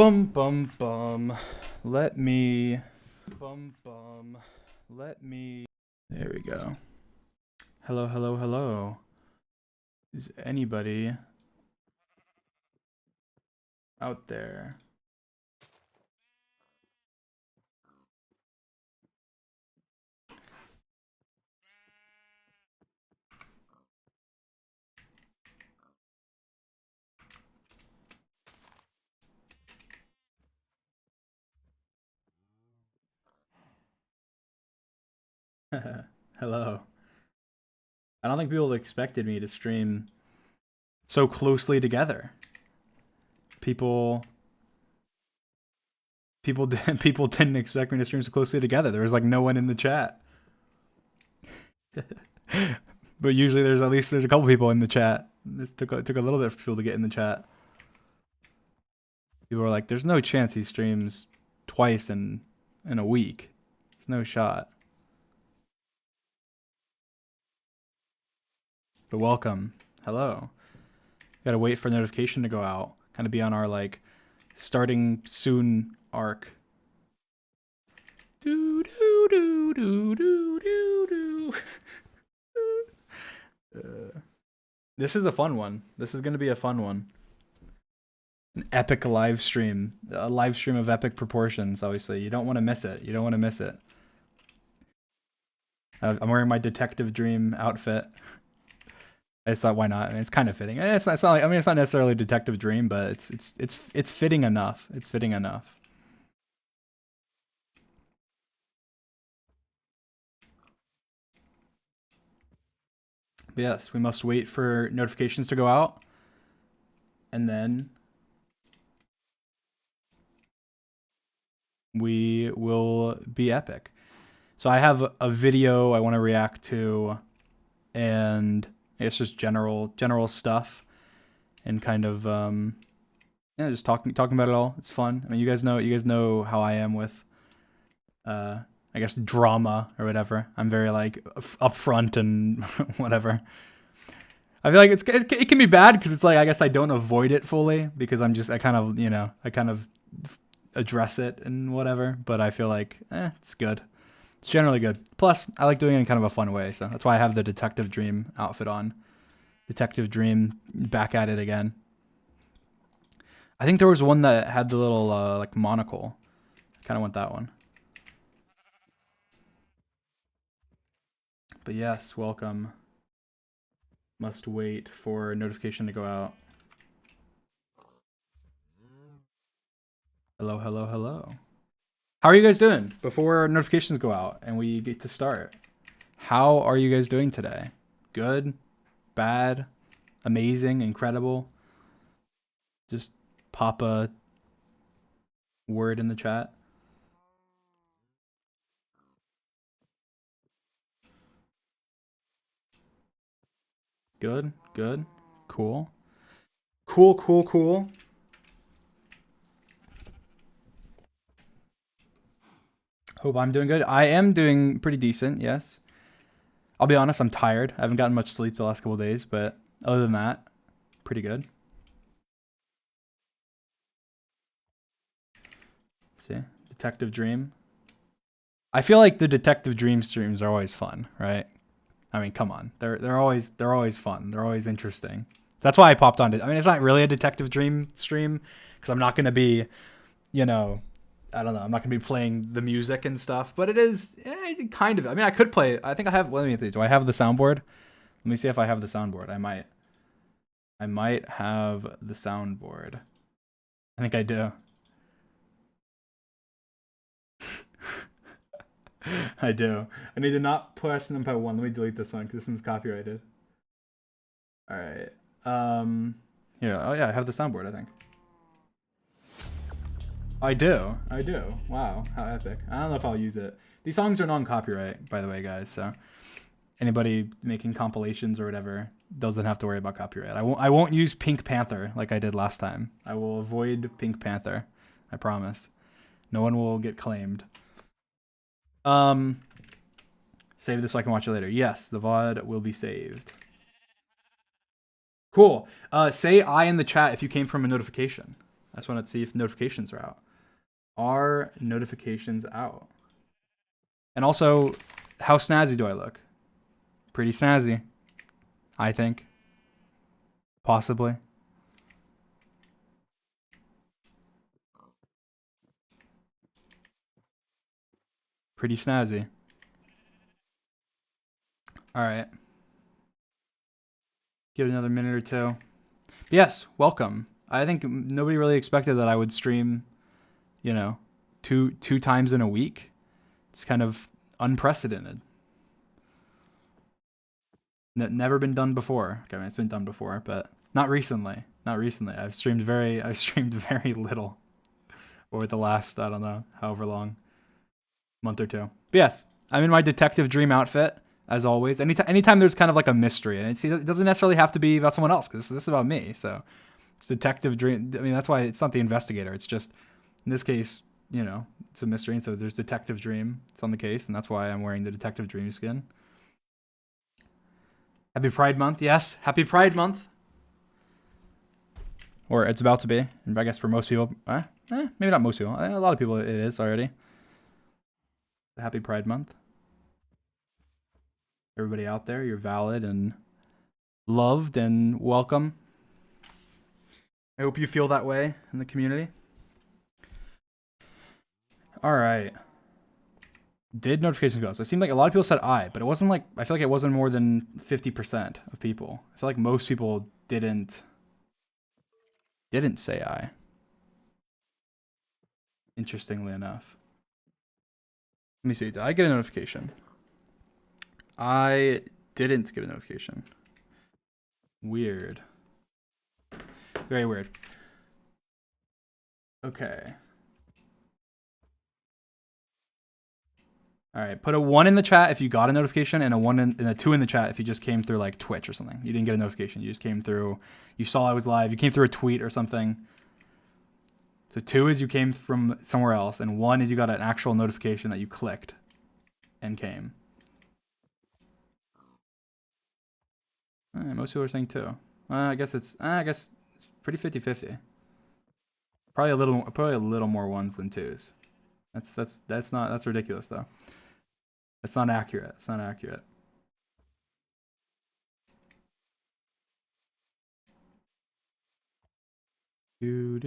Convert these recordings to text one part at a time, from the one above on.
Bum bum bum. Let me. Bum bum. Let me. There we go. Hello, hello, hello. Is anybody out there? Hello. I don't think people expected me to stream so closely together. People people didn't expect me to stream so closely together. There was like no one in the chat. But usually there's a couple people in the chat. This took a little bit for people to get in the chat. People were like, "There's no chance he streams twice in a week. There's no shot." But welcome, hello. Gotta wait for notification to go out. Kind of be on our like starting soon arc. Do do do do do do do. This is a fun one. This is gonna be a fun one. An epic live stream. A live stream of epic proportions, obviously. You don't want to miss it. You don't want to miss it. I'm wearing my Detective Dream outfit. I just thought, why not? I mean, it's kind of fitting. It's not like, I mean, it's not necessarily a Detective Dream, but it's fitting enough. It's fitting enough. But yes, we must wait for notifications to go out, and then we will be epic. So I have a video I want to react to, and it's just general stuff, and kind of yeah, just talking about it all. It's fun. I mean, you guys know how I am with I guess drama or whatever. I'm very like upfront and whatever. I feel like it can be bad because it's like I guess I don't avoid it fully because I kind of address it and whatever. But I feel like it's good. It's generally good. Plus, I like doing it in kind of a fun way, so that's why I have the Detective Dream outfit on. Detective Dream, back at it again. I think there was one that had the little like monocle. I kind of want that one. But yes, welcome. Must wait for notification to go out. Hello, hello, hello. How are you guys doing before notifications go out and we get to start? How are you guys doing today? Good? Bad? Amazing? Incredible? Just pop a word in the chat. Good? Good? Cool? Cool, cool, cool. Hope I'm doing good. I am doing pretty decent, yes. I'll be honest, I'm tired. I haven't gotten much sleep the last couple of days, but other than that, pretty good. See? Detective Dream. I feel like the Detective Dream streams are always fun, right? I mean, come on. They're always fun. They're always interesting. That's why I popped on it. I mean, it's not really a Detective Dream stream because I'm not going to be, you know, I don't know. I'm not going to be playing the music and stuff, but it is kind of. I mean, I could play. I think I have. Let me think. Do I have the soundboard? Let me see if I have the soundboard. I might have the soundboard. I think I do. I do. I need to not press number one. Let me delete this one because this one's copyrighted. All right. Here. Oh yeah, I have the soundboard. I think. I do. I do. Wow, how epic. I don't know if I'll use it. These songs are non-copyright, by the way, guys. So anybody making compilations or whatever doesn't have to worry about copyright. I won't use Pink Panther like I did last time. I will avoid Pink Panther. I promise. No one will get claimed. Save this so I can watch it later. Yes, the VOD will be saved. Cool. Say I in the chat if you came from a notification. I just want to see if notifications are out. Are notifications out? And also, how snazzy do I look? Pretty snazzy, I think. Possibly. Pretty snazzy. All right. Give it another minute or two. But yes, welcome. I think nobody really expected that I would stream, you know, two times in a week. It's kind of unprecedented. Never been done before. Okay, I mean, it's been done before, but not recently. Not recently. I've streamed very little over the last, I don't know, however long, month or two. But yes, I'm in my detective dream outfit as always. Anytime there's kind of like a mystery, and it doesn't necessarily have to be about someone else because this is about me. So it's detective dream. I mean, that's why it's not the investigator. It's just in this case, you know, it's a mystery, and so there's detective dream. It's on the case, and that's why I'm wearing the detective dream skin. Happy Pride Month. Yes, happy Pride Month. Or it's about to be. And I guess for most people, maybe not most people. A lot of people it is already. Happy Pride Month. Everybody out there, you're valid and loved and welcome. I hope you feel that way in the community. All right. Did notifications go? So it seemed like a lot of people said I, but it wasn't like, I feel like it wasn't more than 50% of people. I feel like most people didn't say I. Interestingly enough. Let me see. Did I get a notification? I didn't get a notification. Weird. Very weird. Okay. All right. Put a 1 in the chat if you got a notification, and a 2 in the chat if you just came through like Twitch or something. You didn't get a notification. You just came through. You saw I was live. You came through a tweet or something. So 2 is you came from somewhere else, and 1 is you got an actual notification that you clicked and came. Most people are saying 2. I guess it's pretty 50-50. Probably a little more 1s than 2s. That's ridiculous though. That's not accurate. It's not accurate. Do.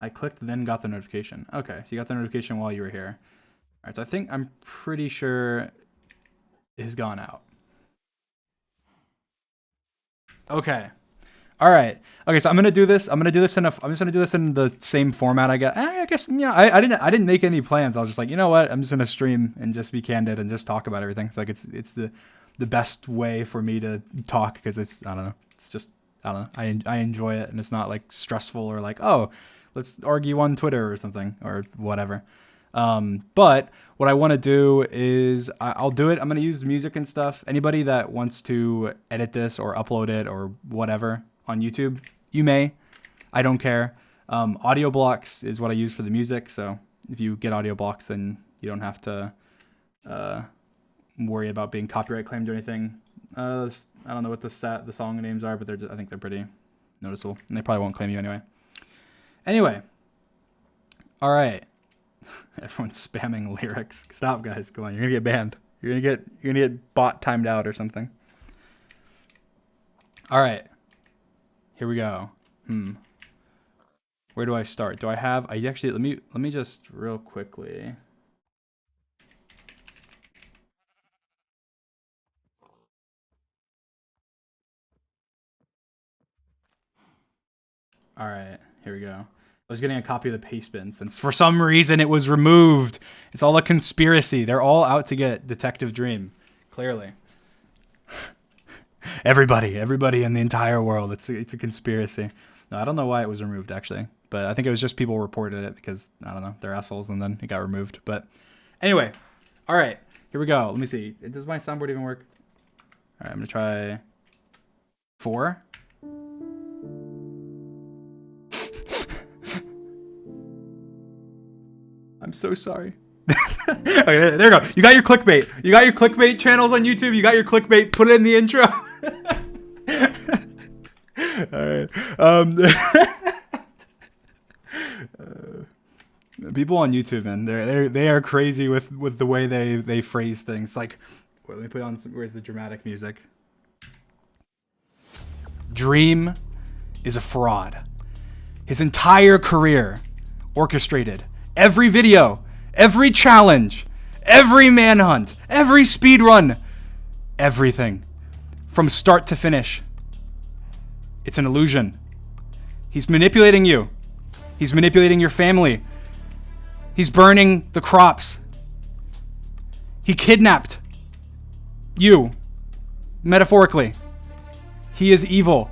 I clicked, then got the notification. Okay, so you got the notification while you were here. All right, so I'm pretty sure it has gone out. Okay. All right. Okay, so I'm gonna do this. I'm just gonna do this in the same format. I guess yeah. I didn't make any plans. I was just like, you know what? I'm just gonna stream and just be candid and just talk about everything. I feel like it's the best way for me to talk because it's I don't know. It's just I don't know. I enjoy it and it's not like stressful or like oh let's argue on Twitter or something or whatever. But what I want to do is I'll do it. I'm going to use music and stuff. Anybody that wants to edit this or upload it or whatever on YouTube, you may. I don't care. Audio blocks is what I use for the music. So if you get audio blocks, then you don't have to worry about being copyright claimed or anything. I don't know what the song names are, but I think they're pretty noticeable, and they probably won't claim you anyway. Anyway, all right. Everyone's spamming lyrics. Stop, guys. Come on, you're gonna get banned. You're gonna get bot timed out or something. All right, here we go. Where do I start? Do I have? I actually let me just real quickly. All right, here we go. I was getting a copy of the paste bin since for some reason it was removed. It's all a conspiracy. They're all out to get Detective Dream, clearly. Everybody in the entire world. It's a conspiracy. No, I don't know why it was removed actually, but I think it was just people reported it because I don't know, they're assholes, and then it got removed. But anyway, all right, here we go. Let me see. Does my soundboard even work? All right, I'm gonna try 4. I'm so sorry. Okay, there you go. You got your clickbait. You got your clickbait channels on YouTube. You got your clickbait. Put it in the intro. All right. People on YouTube, man, they are crazy with the way they phrase things. Like, wait, let me put on where's the dramatic music? Dream is a fraud. His entire career orchestrated. Every video, every challenge, every manhunt, every speedrun, everything. From start to finish. It's an illusion. He's manipulating you. He's manipulating your family. He's burning the crops. He kidnapped you, metaphorically. He is evil.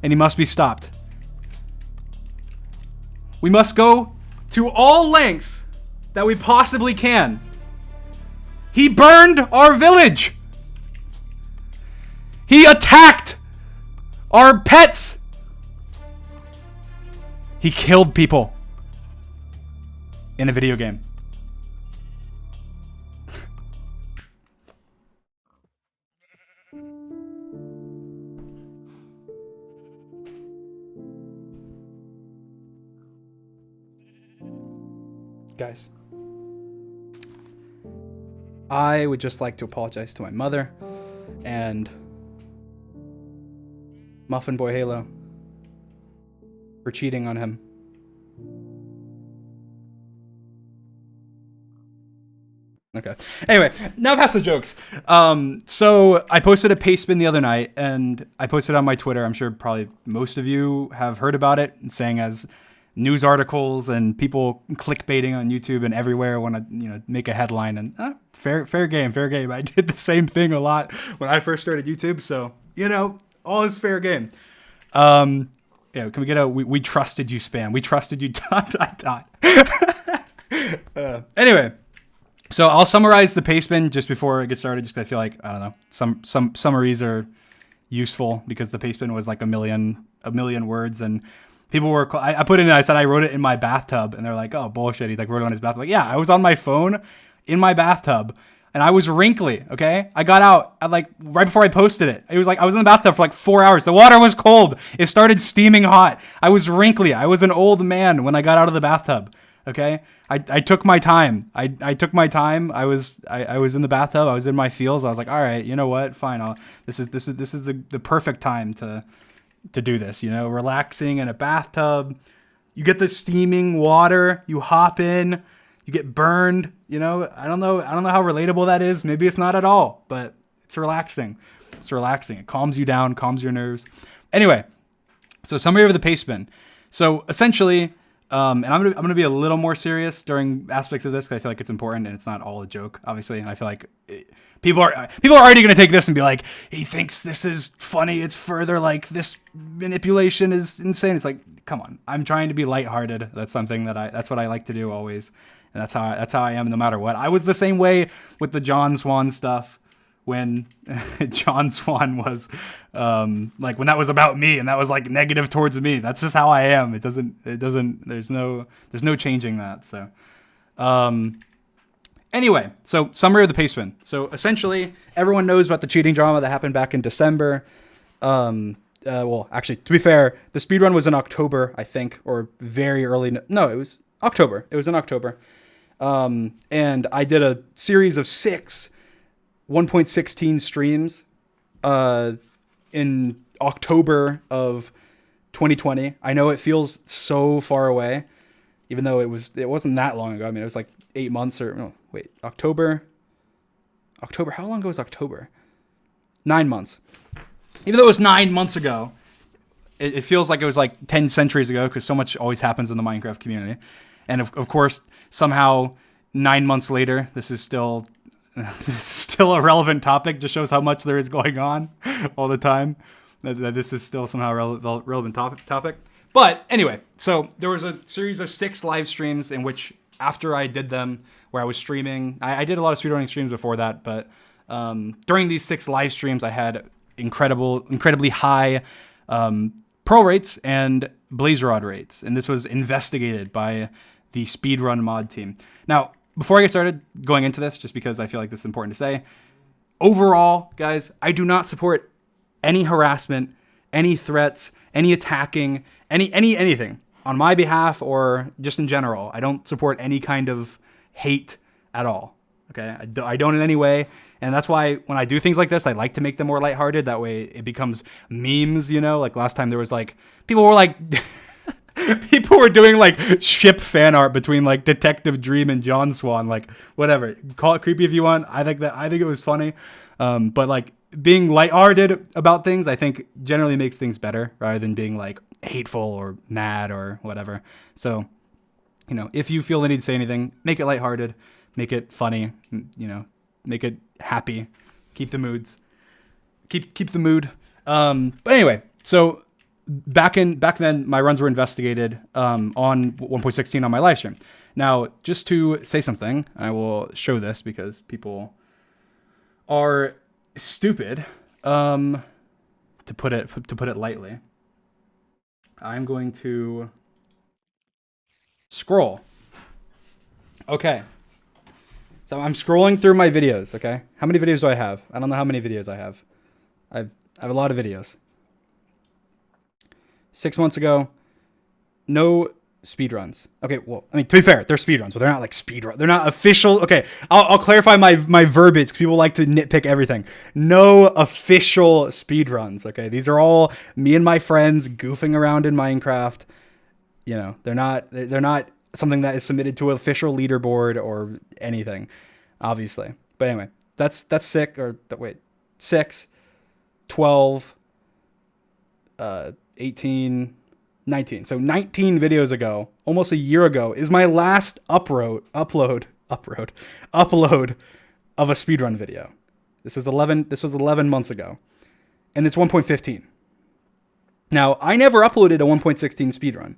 And he must be stopped. We must go to all lengths that we possibly can. He burned our village. He attacked our pets. He killed people in a video game. Guys, I would just like to apologize to my mother and Muffin Boy Halo for cheating on him. Okay. Anyway, now past the jokes. So I posted a paste spin the other night, and I posted on my Twitter. I'm sure probably most of you have heard about it, saying as news articles and people clickbaiting on YouTube and everywhere want to, make a headline. And fair game. I did the same thing a lot when I first started YouTube. So all is fair game. Can we get we trusted you spam? We trusted you. ... Anyway. So I'll summarize the paste spin just before it gets started, just because I feel like, I don't know, some summaries are useful because the paste spin was like a million words, and people were, I put it in, I said I wrote it in my bathtub, and they're like, oh, bullshit, he wrote it on his bathtub. Like, yeah, I was on my phone in my bathtub, and I was wrinkly, okay? I got out at right before I posted it. It was I was in the bathtub for 4 hours. The water was cold. It started steaming hot. I was wrinkly. I was an old man when I got out of the bathtub, okay? I took my time. I took my time. I was in the bathtub. I was in my feels. I was like, all right, you know what? Fine. This is the perfect time to do this. Relaxing in a bathtub. You get the steaming water. You hop in. You get burned. I don't know how relatable that is. Maybe it's not at all, but it's relaxing. It's relaxing. It calms you down, calms your nerves. Anyway, so summary of the paste spin. So essentially. And I'm gonna be a little more serious during aspects of this because I feel like it's important and it's not all a joke, obviously. And I feel like people are already gonna take this and be like, he thinks this is funny. It's further this manipulation is insane. It's like, come on. I'm trying to be lighthearted. That's something that's what I like to do always, and that's how I am no matter what. I was the same way with the John Swan stuff. When John Swan was when that was about me and that was negative towards me. That's just how I am. There's no changing that. So anyway, so summary of the paste spin. So essentially everyone knows about the cheating drama that happened back in December. Well, actually, to be fair, the speedrun was in October, I think, or very early. No, it was October. It was in October. And I did a series of 6 1.16 streams in October of 2020. I know it feels so far away, even though it wasn't that long ago. I mean, it was 8 months October. How long ago was October? 9 months. Even though it was 9 months ago, it feels like it was 10 centuries ago because so much always happens in the Minecraft community. And of course, somehow 9 months later, this is still a relevant topic. Just shows how much there is going on all the time. That this is still somehow a relevant topic. But anyway, so there was a series of 6 live streams in which after I did them, where I was streaming, I did a lot of speedrunning streams before that, but during these 6 live streams, I had incredibly high Pearl rates and Blaze Rod rates, and this was investigated by the speedrun mod team. Now, before I get started going into this, just because I feel like this is important to say, overall, guys, I do not support any harassment, any threats, any attacking, anything on my behalf or just in general. I don't support any kind of hate at all. Okay, I don't in any way, and that's why when I do things like this, I like to make them more lighthearted. That way, it becomes memes. You know, like last time there was like people were like. People were doing like ship fan art between like Detective Dream and John Swan, like whatever. Call it creepy if you want. I think it was funny. But like being lighthearted about things, I think generally makes things better rather than being like hateful or mad or whatever. So, you know, if you feel the need to say anything, make it lighthearted, make it funny, you know, make it happy, keep the moods, keep the mood. But anyway, so back then, my runs were investigated on 1.16 on my live stream. Now, just to say something, I will show this because people are stupid. To put it lightly, I'm going to scroll. Okay. So I'm scrolling through my videos. Okay. How many videos do I have? I don't know how many videos I have. I have a lot of videos. 6 months ago, no speedruns. Okay, well, I mean, to be fair, they're speedruns, but they're not like speedruns. They're not official. Okay, I'll clarify my verbiage because people like to nitpick everything. No official speedruns, okay? These are all me and my friends goofing around in Minecraft. You know, they're not something that is submitted to an official leaderboard or anything, obviously. But anyway, that's 6, 12, 18, 19. So 19 videos ago, almost a year ago, is my last upload of a speedrun video. This was 11 months ago. And it's 1.15. Now, I never uploaded a 1.16 speedrun.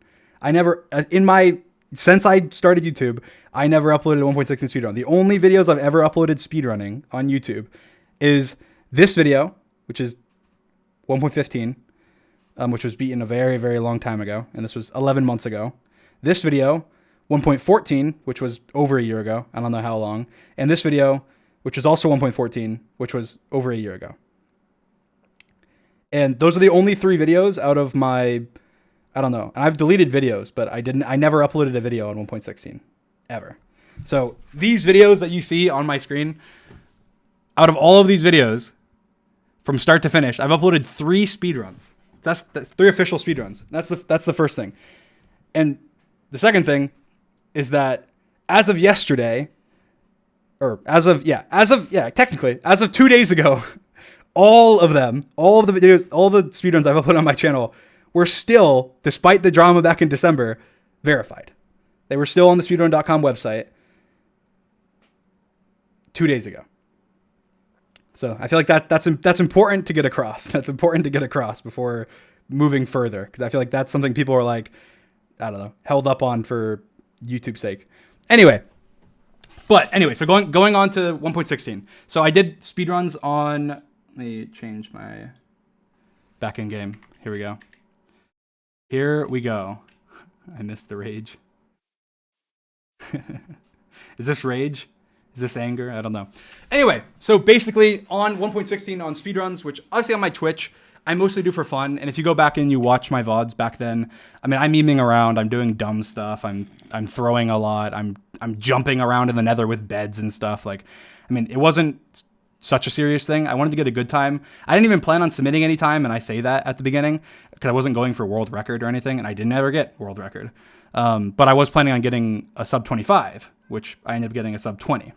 Since I started YouTube, I never uploaded a 1.16 speedrun. The only videos I've ever uploaded speedrunning on YouTube is this video, which is 1.15, which was beaten a very, very long time ago. And this was 11 months ago. This video, 1.14, which was over a year ago. I don't know how long. And this video, which was also 1.14, which was over a year ago. And those are the only 3 videos out of my, I don't know. And I've deleted videos, but I never uploaded a video on 1.16 ever. So these videos that you see on my screen, out of all of these videos from start to finish, I've uploaded 3 speedruns. That's 3 official speedruns. That's the first thing. And the second thing is that as of yesterday, technically, as of 2 days ago, all of the videos, all the speedruns I've uploaded on my channel were still, despite the drama back in December, verified. They were still on the speedrun.com website 2 days ago. So I feel like that's important to get across. That's important to get across before moving further, because I feel like that's something people are like, I don't know, held up on for YouTube's sake. Anyway, so going on to 1.16. So I did speedruns on. Let me change my back in game. Here we go. I missed the rage. Is this rage? Is this anger? I don't know. Anyway, so basically on 1.16 on speedruns, which obviously on my Twitch, I mostly do for fun. And if you go back and you watch my VODs back then, I mean, I'm memeing around, I'm doing dumb stuff, I'm throwing a lot, I'm jumping around in the nether with beds and stuff. Like, I mean, it wasn't such a serious thing. I wanted to get a good time. I didn't even plan on submitting any time, and I say that at the beginning because I wasn't going for world record or anything, and I didn't ever get world record. But I was planning on getting a sub 25, which I ended up getting a sub 20.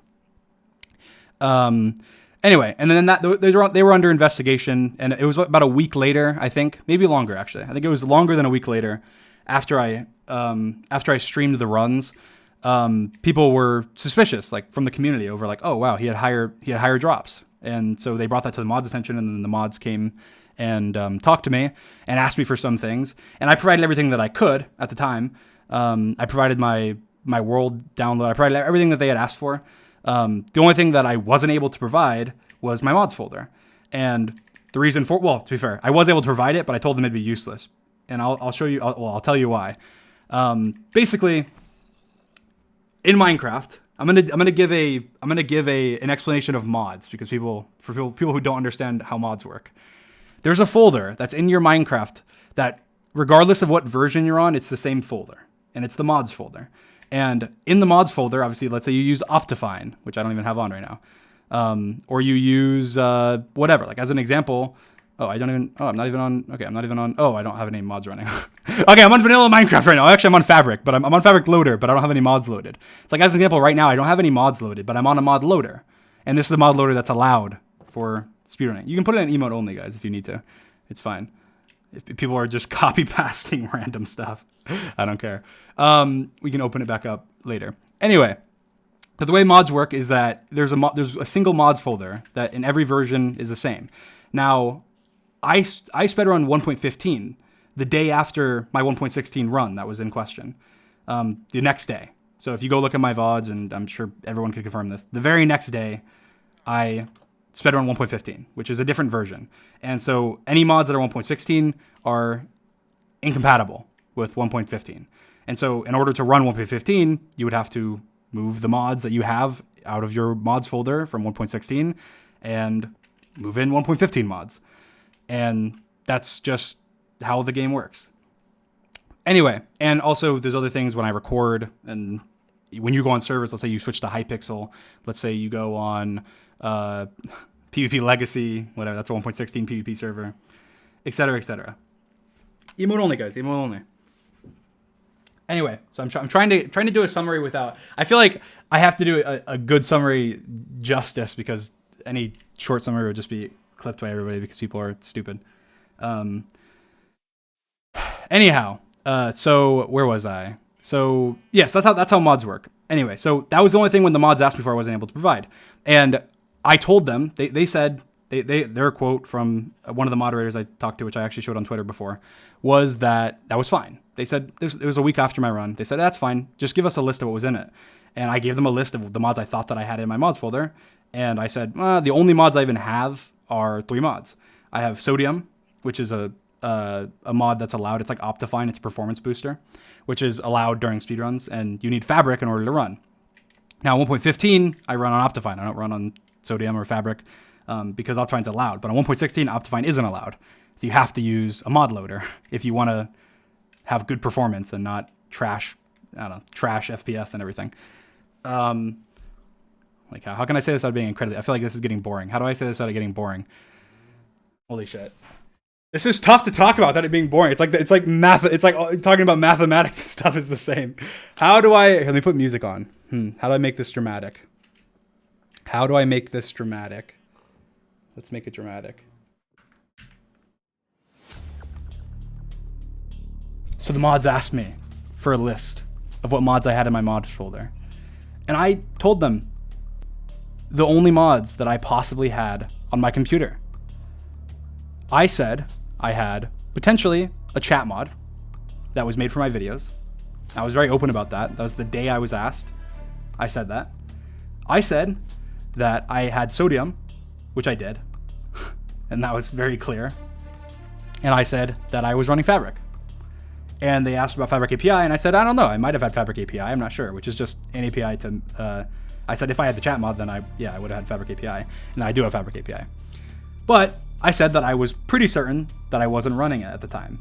Anyway, and then they were under investigation, and it was about a week later, I think, maybe longer actually. I think it was longer than a week later after I streamed the runs. People were suspicious, like from the community, over like, oh wow, he had higher drops, and so they brought that to the mods' attention, and then the mods came and talked to me and asked me for some things, and I provided everything that I could at the time. I provided my world download. I provided everything that they had asked for. The only thing that I wasn't able to provide was my mods folder, and the reason for, well, to be fair, I was able to provide it, but I told them it'd be useless, and I'll show you. I'll tell you why. Basically, in Minecraft, I'm gonna give an explanation of mods because people who don't understand how mods work. There's a folder that's in your Minecraft that, regardless of what version you're on, it's the same folder, and it's the mods folder. And in the mods folder, obviously, let's say you use Optifine, which I don't even have on right now, or you use whatever. Like as an example, I'm not even on. Okay, I'm not even on. Oh, I don't have any mods running. Okay, I'm on vanilla Minecraft right now. Actually, I'm on Fabric, but I'm on Fabric Loader, but I don't have any mods loaded. It's like as an example, right now I don't have any mods loaded, but I'm on a mod loader, and this is a mod loader that's allowed for speedrunning. You can put it in emote only, guys, if you need to. It's fine. If people are just copy pasting random stuff, I don't care. We can open it back up later. Anyway, but the way mods work is that there's a single mods folder that in every version is the same. Now, I sped run 1.15 the day after my 1.16 run that was in question, the next day. So if you go look at my VODs, and I'm sure everyone could confirm this, the very next day, I sped run 1.15, which is a different version. And so any mods that are 1.16 are incompatible with 1.15. And so in order to run 1.15, you would have to move the mods that you have out of your mods folder from 1.16 and move in 1.15 mods. And that's just how the game works. Anyway, and also there's other things when I record and when you go on servers, let's say you switch to Hypixel, let's say you go on PvP Legacy, whatever, that's a 1.16 PvP server, etc., etc. Emote only, guys, emote only. Anyway, so I'm trying to do a summary without. I feel like I have to do a good summary justice because any short summary would just be clipped by everybody because people are stupid. Anyhow, so where was I? So yes, that's how mods work. Anyway, so that was the only thing when the mods asked me for I wasn't able to provide, and I told them they said their quote from one of the moderators I talked to, which I actually showed on Twitter before, was that was fine. They said it was a week after my run. They said that's fine. Just give us a list of what was in it, and I gave them a list of the mods I thought that I had in my mods folder, and I said the only mods I even have are 3 mods. I have Sodium, which is a mod that's allowed. It's like Optifine. It's a performance booster, which is allowed during speedruns, and you need Fabric in order to run. Now, 1.15, I run on Optifine. I don't run on Sodium or Fabric because Optifine's allowed. But on 1.16, Optifine isn't allowed. So you have to use a mod loader if you want to have good performance and not trash FPS and everything. Like how can I say this without being incredibly? I feel like this is getting boring. How do I say this without getting boring? Holy shit. This is tough to talk about without it being boring. It's like math. It's like talking about mathematics and stuff is the same. How do I? Let me put music on. How do I make this dramatic? How do I make this dramatic? Let's make it dramatic. So the mods asked me for a list of what mods I had in my mods folder, and I told them the only mods that I possibly had on my computer. I said I had potentially a chat mod that was made for my videos. I was very open about that. That was the day I was asked. I said that. I said that I had Sodium, which I did, and that was very clear. And I said that I was running Fabric. And they asked about Fabric API, and I said, I don't know. I might have had Fabric API. I'm not sure, which is just an API to... I said if I had the chat mod, then I would have had Fabric API, and I do have Fabric API. But I said that I was pretty certain that I wasn't running it at the time,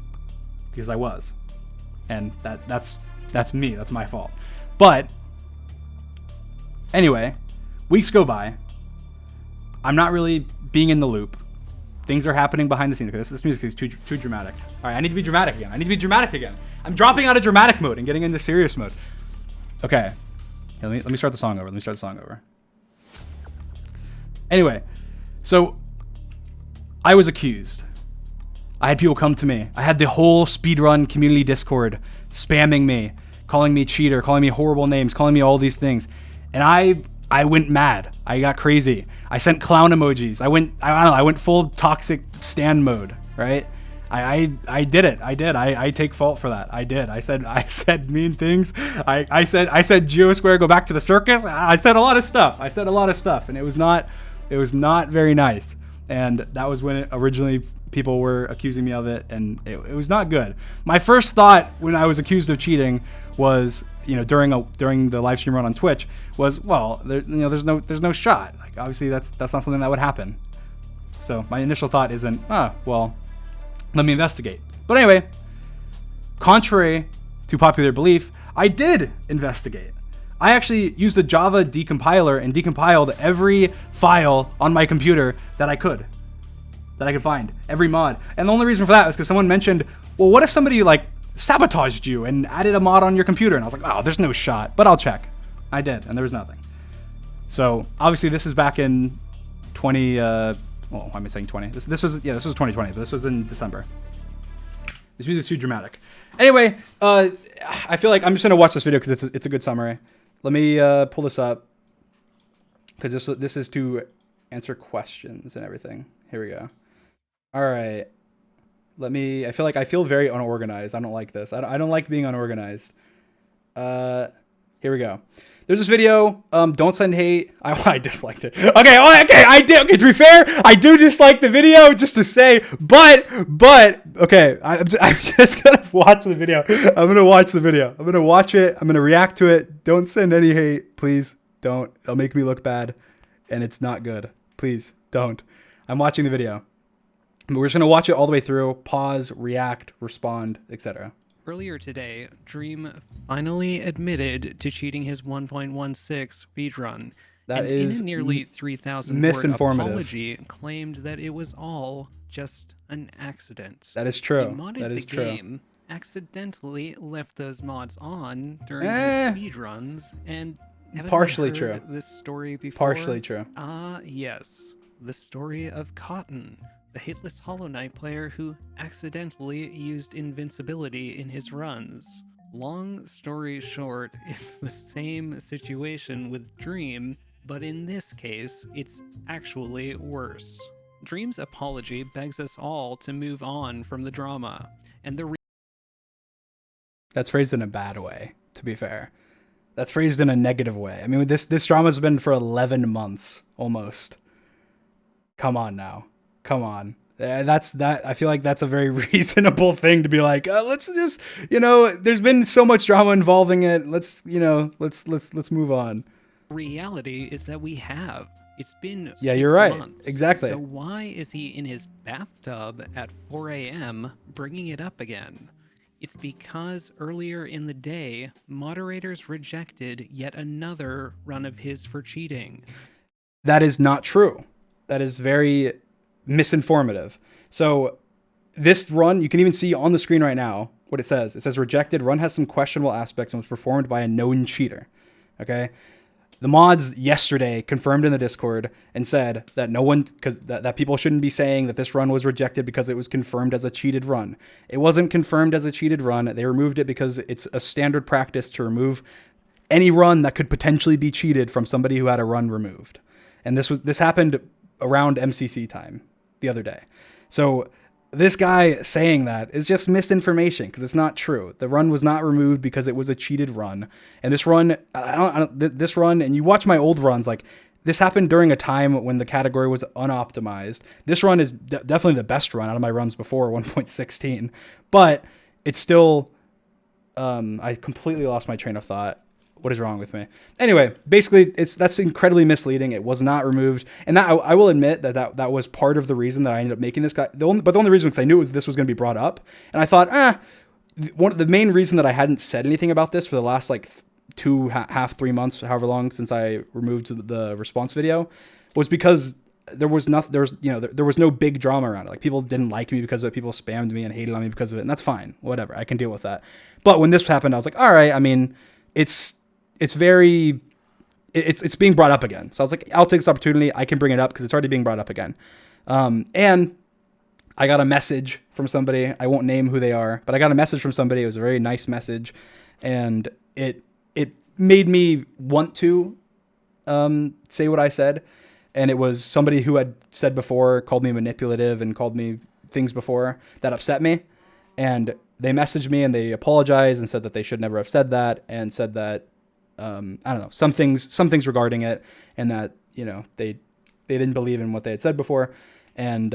because I was, and that's me. That's my fault. But anyway, weeks go by. I'm not really being in the loop. Things are happening behind the scenes. Okay, this music is too dramatic. All right, I need to be dramatic again. I'm dropping out of dramatic mode and getting into serious mode. Okay. Let me start the song over. Anyway, so I was accused. I had people come to me. I had the whole speedrun community Discord spamming me, calling me cheater, calling me horrible names, calling me all these things. And I went mad. I got crazy. I sent clown emojis. I went full toxic stan mode, right? I did it. I take fault for that. I did. I said mean things. I said Geosquare, go back to the circus. I said a lot of stuff. And it was not very nice. and that was when originally people were accusing me of it, and it was not good. My first thought when I was accused of cheating was, during the live stream run on Twitch, was, well, there's no shot. Like, obviously that's not something that would happen. So my initial thought isn't, well, let me investigate. But anyway, contrary to popular belief, I did investigate. I actually used a Java decompiler and decompiled every file on my computer that I could find, every mod. And the only reason for that was because someone mentioned, well, what if somebody like sabotaged you and added a mod on your computer? And I was like, oh, there's no shot, but I'll check. I did, and there was nothing. So obviously this is back in 20. Why am I saying 20? This was 2020, but this was in December. This music's too dramatic. Anyway, I feel like I'm just gonna watch this video because it's a good summary. Let me pull this up because this is to answer questions and everything. Here we go. All right. I feel very unorganized. I don't like this. I don't like being unorganized. Here we go. There's this video. Don't send hate. I disliked it. Okay. I did. Okay. To be fair, I do dislike the video, just to say. But okay. I'm just gonna watch the video. I'm gonna watch the video. I'm gonna watch it. I'm gonna react to it. Don't send any hate, please. Don't. It'll make me look bad, and it's not good. Please don't. I'm watching the video. But we're just gonna watch it all the way through. Pause, react, respond, etc. Earlier today, Dream finally admitted to cheating his 1.16 speedrun. That and is in a nearly 3,000 word apology, claimed that it was all just an accident. That is true. He modded that is the true. game, accidentally left those mods on during his speedruns, and haven't partially you heard true. This story before? Partially true. Yes, the story of Cotton, the hitless Hollow Knight player who accidentally used invincibility in his runs. Long story short, it's the same situation with Dream, but in this case, it's actually worse. Dream's apology begs us all to move on from the drama, and That's phrased in a bad way, to be fair. That's phrased in a negative way. I mean, this drama's been for 11 months, almost. Come on now. Come on. I feel like that's a very reasonable thing to be like, let's just, there's been so much drama involving it. Let's move on. Reality is that we have. It's been 6 you're right. months. Exactly. So why is he in his bathtub at 4 a.m. bringing it up again? It's because earlier in the day, moderators rejected yet another run of his for cheating. That is not true. That is very misinformative. So this run, you can even see on the screen right now what it says. It says rejected. Run has some questionable aspects and was performed by a known cheater. Okay. The mods yesterday confirmed in the Discord and said that no one, because that people shouldn't be saying that this run was rejected because it was confirmed as a cheated run. It wasn't confirmed as a cheated run. They removed it because it's a standard practice to remove any run that could potentially be cheated from somebody who had a run removed. And this happened around MCC time the other day. So this guy saying that is just misinformation because it's not true. The run was not removed because it was a cheated run. And this run, this run, and you watch my old runs, like this happened during a time when the category was unoptimized. This run is definitely the best run out of my runs before 1.16, but it's still, I completely lost my train of thought. What is wrong with me? Anyway, basically, that's incredibly misleading. It was not removed, and that I will admit that was part of the reason that I ended up making this guy. But the only reason because I knew this was going to be brought up, and I thought, the main reason that I hadn't said anything about this for the last like 3 months, however long since I removed the response video, was because there was no big drama around it. Like people didn't like me because of it. People spammed me and hated on me because of it, and that's fine. Whatever, I can deal with that. But when this happened, I was like, all right. I mean, it's being brought up again. So I was like, I'll take this opportunity. I can bring it up because it's already being brought up again. And I got a message from somebody. I won't name who they are, but I got a message from somebody. It was a very nice message. And it made me want to say what I said. And it was somebody who had said before, called me manipulative and called me things before that upset me. And they messaged me and they apologized and said that they should never have said that and said that, I don't know, some things regarding it, and that, they didn't believe in what they had said before. and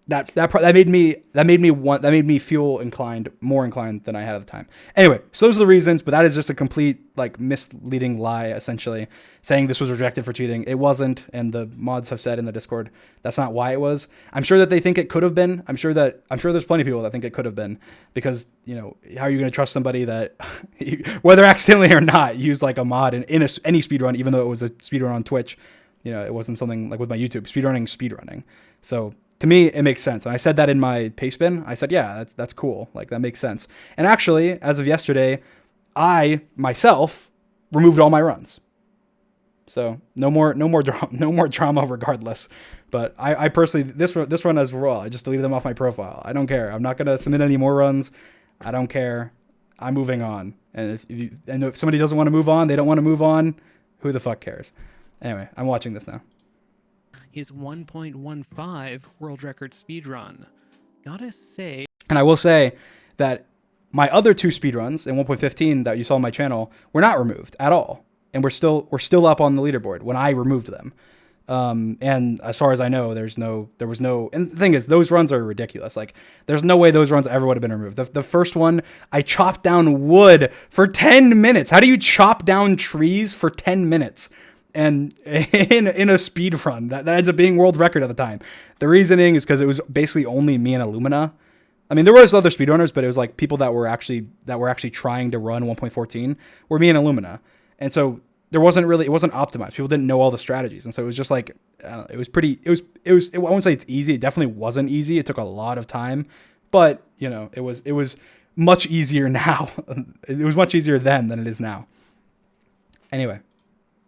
that made me feel more inclined than I had at the time. Anyway, so those are the reasons, but that is just a complete like misleading lie, essentially saying this was rejected for cheating. It wasn't, and the mods have said in the Discord that's not why it was. I'm sure that they think it could have been. I'm sure there's plenty of people that think it could have been, because how are you going to trust somebody that whether accidentally or not used like a mod in any speedrun, even though it was a speedrun on Twitch. It wasn't something like with my YouTube speedrunning. So to me, it makes sense. And I said that in my paste bin. I said, yeah, that's cool. Like, that makes sense. And actually, as of yesterday, I myself removed all my runs. So no more drama regardless. But I personally, this run as well, I just deleted them off my profile. I don't care. I'm not going to submit any more runs. I don't care. I'm moving on. And if somebody doesn't want to move on, they don't want to move on. Who the fuck cares? Anyway, I'm watching this now. His 1.15 world record speedrun. Gotta say... And I will say that my other 2 speedruns in 1.15 that you saw on my channel were not removed at all. And we're still up on the leaderboard when I removed them. And as far as I know, there was no, and the thing is, those runs are ridiculous. Like, there's no way those runs ever would have been removed. The first one, I chopped down wood for 10 minutes. How do you chop down trees for 10 minutes? And in a speed run that ends up being world record at the time. The reasoning is because it was basically only me and Illumina. I mean, there was other speedrunners, but it was like people that were actually trying to run 1.14 were me and Illumina. And so it wasn't optimized. People didn't know all the strategies. And so it was just like, it was, I won't say it's easy. It definitely wasn't easy. It took a lot of time, but it was much easier now. It was much easier then than it is now. Anyway.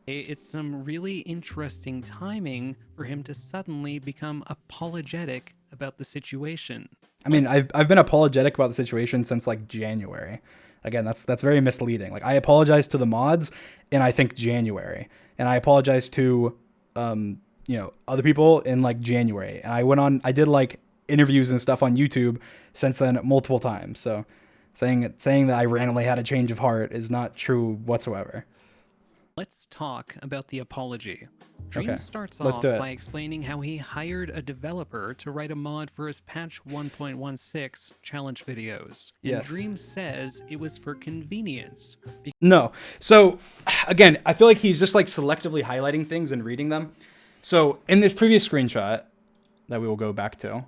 It's some really interesting timing for him to suddenly become apologetic about the situation. I mean, I've been apologetic about the situation since like January. Again, that's very misleading. Like, I apologized to the mods in I think January, and I apologized to other people in like January, and I did like interviews and stuff on YouTube since then multiple times. So saying that I randomly had a change of heart is not true whatsoever. Let's talk about the apology. Dream Okay, starts let's off do it. by explaining how he hired a developer to write a mod for his patch 1.16 challenge videos. And Yes. Dream says it was for convenience. No. So again, I feel like he's just like selectively highlighting things and reading them. So in this previous screenshot that we will go back to,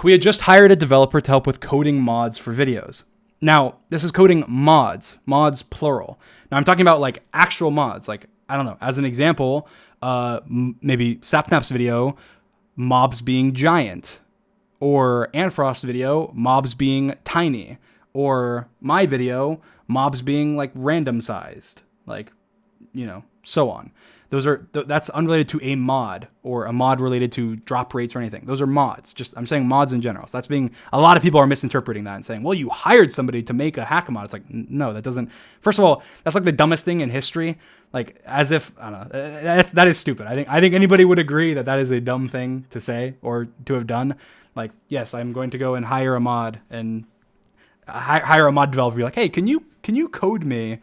we had just hired a developer to help with coding mods for videos. Now, this is coding mods plural. Now, I'm talking about like actual mods. Like, I don't know, as an example, maybe Sapnap's video, mobs being giant, or Antfrost's video, mobs being tiny, or my video, mobs being like random sized, like, so on. That's unrelated to a mod or a mod related to drop rates or anything. Those are mods. I'm saying mods in general. So a lot of people are misinterpreting that and saying, well, you hired somebody to make a hack mod. It's like, no, that doesn't. First of all, that's like the dumbest thing in history. Like, as if, I don't know, that is stupid. I think anybody would agree that is a dumb thing to say or to have done. Like, yes, I'm going to go and hire a mod and hire a mod developer. Be like, hey, can you code me,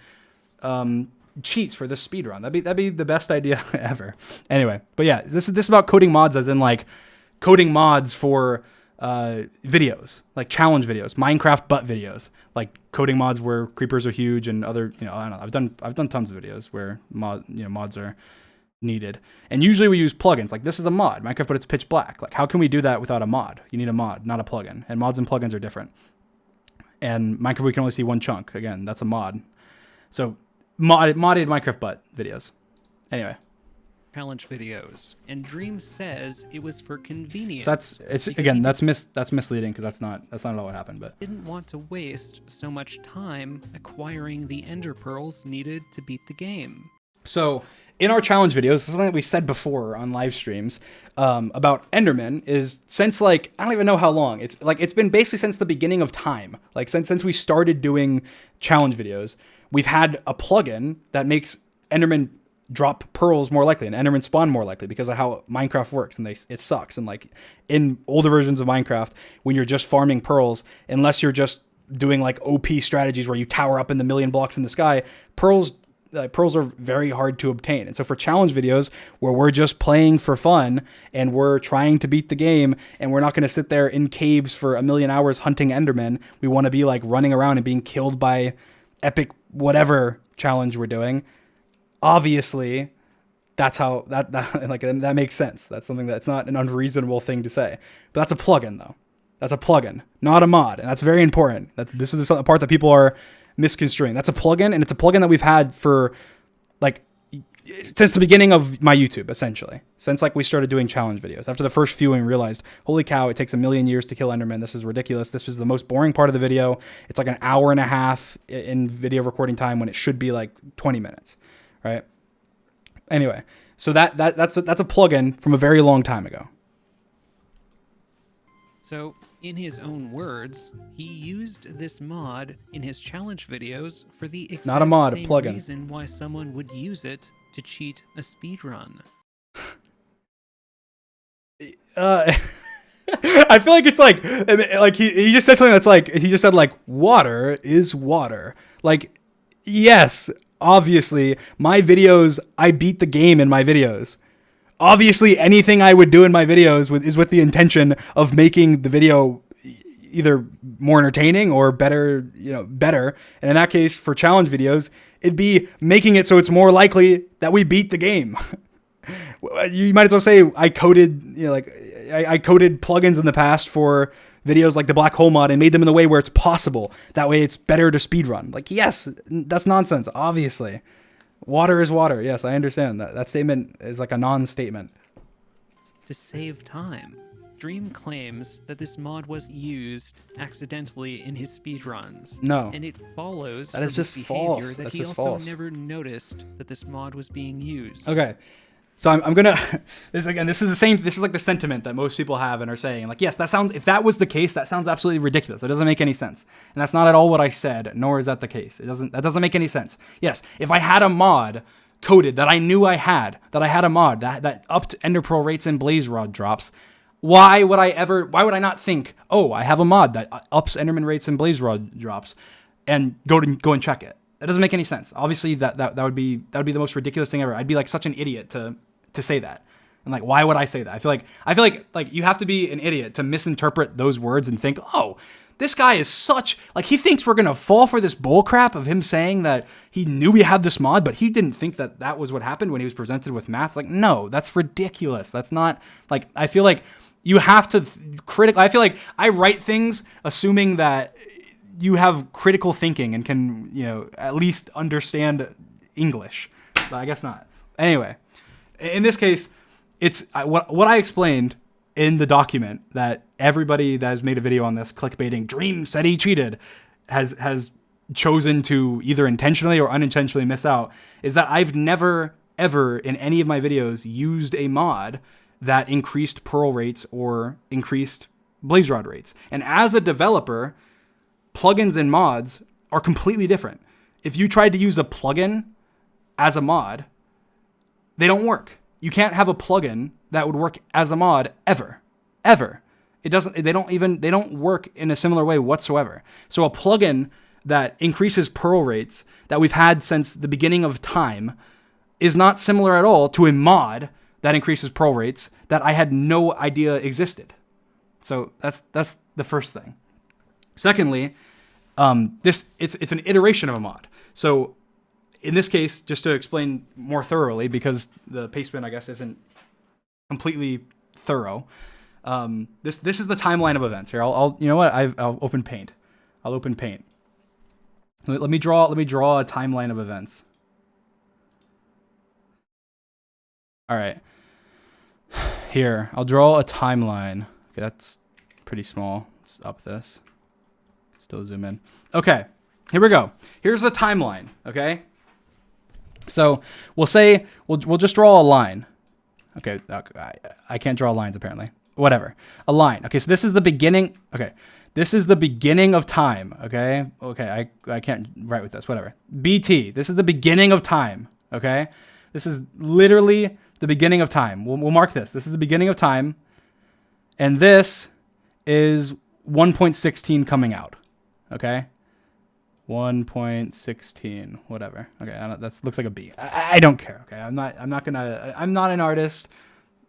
cheats for this speed run? That'd be the best idea ever. Anyway, but yeah, this is about coding mods, as in like coding mods for videos, like challenge videos, Minecraft butt videos, like coding mods where creepers are huge and other, I don't know. I've done tons of videos where mods are needed, and usually we use plugins. Like, this is a mod, Minecraft, but it's pitch black. Like, how can we do that without a mod? You need a mod, not a plugin. And mods and plugins are different. And Minecraft, we can only see one chunk. Again, that's a mod. So modded Minecraft butt videos. Anyway. Challenge videos. And Dream says it was for convenience. So that's misleading, because that's not at all what happened. But didn't want to waste so much time acquiring the ender pearls needed to beat the game. So in our challenge videos, this is something that we said before on live streams about Enderman, is since like, I don't even know how long. It's been basically since the beginning of time. Like since we started doing challenge videos, we've had a plugin that makes Enderman drop pearls more likely and Enderman spawn more likely because of how Minecraft works, and it sucks. And like in older versions of Minecraft, when you're just farming pearls, unless you're just doing like OP strategies where you tower up in the million blocks in the sky, pearls pearls are very hard to obtain. And so for challenge videos where we're just playing for fun and we're trying to beat the game and we're not going to sit there in caves for a million hours hunting Endermen, we want to be like running around and being killed by epic whatever challenge we're doing. Obviously, that's how that makes sense. That's something that's not an unreasonable thing to say. But that's a plugin though. That's a plugin, not a mod, and that's very important. This is the part that people are misconstruing. That's a plugin, and it's a plugin that we've had for like since the beginning of my YouTube, essentially. Since like we started doing challenge videos. After the first few, and we realized, holy cow, it takes 1,000,000 years to kill Enderman. This is ridiculous. This was the most boring part of the video. It's like an hour and a half in video recording time when it should be like 20 minutes, right? Anyway, so that's a plugin from a very long time ago. So, in his own words, he used this mod in his challenge videos for the exact Not a mod, a same plugin. reason why someone would use it to cheat a speedrun. I feel like it's like he just said something that's like, he just said like, water is water. Like, yes, obviously, my videos, I beat the game in my videos. Obviously, anything I would do in my videos is with the intention of making the video either more entertaining or better, better. And in that case, for challenge videos, it'd be making it so it's more likely that we beat the game. You might as well say I coded, I coded plugins in the past for videos like the black hole mod and made them in the way where it's possible. That way it's better to speedrun. Like, yes, that's nonsense, obviously. Water is water. Yes, I understand that. That statement is like a non-statement. To save time, Dream claims that this mod was used accidentally in his speedruns. No. And it follows that is from just his false. behavior that That's he just also false. never noticed that this mod was being used. Okay. So I'm gonna this is like the sentiment that most people have and are saying, like, yes, if that was the case, that sounds absolutely ridiculous. It doesn't make any sense. And that's not at all what I that nor is that the case. That doesn't make any sense. Yes, if I had a mod coded that I knew I had a mod that upped Ender Pearl rates and Blaze Rod drops, why would I not think, oh, I have a mod that ups Enderman rates and Blaze Rod drops, and go and check it? That doesn't make any sense. Obviously, that would be the most ridiculous thing ever. I'd be like such an idiot to say that. And like, why would I say that? I feel like you have to be an idiot to misinterpret those words and think, oh, this guy is he thinks we're gonna fall for this bullcrap of him saying that he knew we had this mod, but he didn't think that was what happened when he was presented with math. Like, no, that's ridiculous. That's not like, I feel like you have to I feel like I write things assuming that you have critical thinking and can, at least understand English. But I guess not. Anyway, in this case, it's what I explained in the document that everybody that has made a video on this clickbaiting Dream said he cheated has chosen to either intentionally or unintentionally miss out, is that I've never, ever in any of my videos used a mod that increased Pearl rates or increased Blaze Rod rates. And as a developer, plugins and mods are completely different. If you tried to use a plugin as a mod, they don't work. You can't have a plugin that would work as a mod ever. It doesn't. They don't work in a similar way whatsoever. So a plugin that increases Pearl rates that we've had since the beginning of time is not similar at all to a mod that increases Pearl rates that I had no idea existed. So that's the first thing. Secondly, it's an iteration of a mod. So in this case, just to explain more thoroughly, because the pastebin, I guess, isn't completely thorough. This is the timeline of events. Here, I'll open Paint. I'll open Paint. Let me draw a timeline of events. All right. Here, I'll draw a timeline. Okay, that's pretty small. Let's up this. Still zoom in. Okay, here we go. Here's the timeline. Okay. So we'll just draw a line. Okay, I can't draw lines apparently. Whatever, a line. Okay, so this is the beginning. Okay, this is the beginning of time. Okay, I can't write with this. Whatever. BT. This is the beginning of time. Okay, this is literally the beginning of time. We'll mark this. This is the beginning of time, and this is 1.16 coming out. Okay, 1.16, whatever. Okay, that looks like a B. I don't care. Okay, I'm not an artist.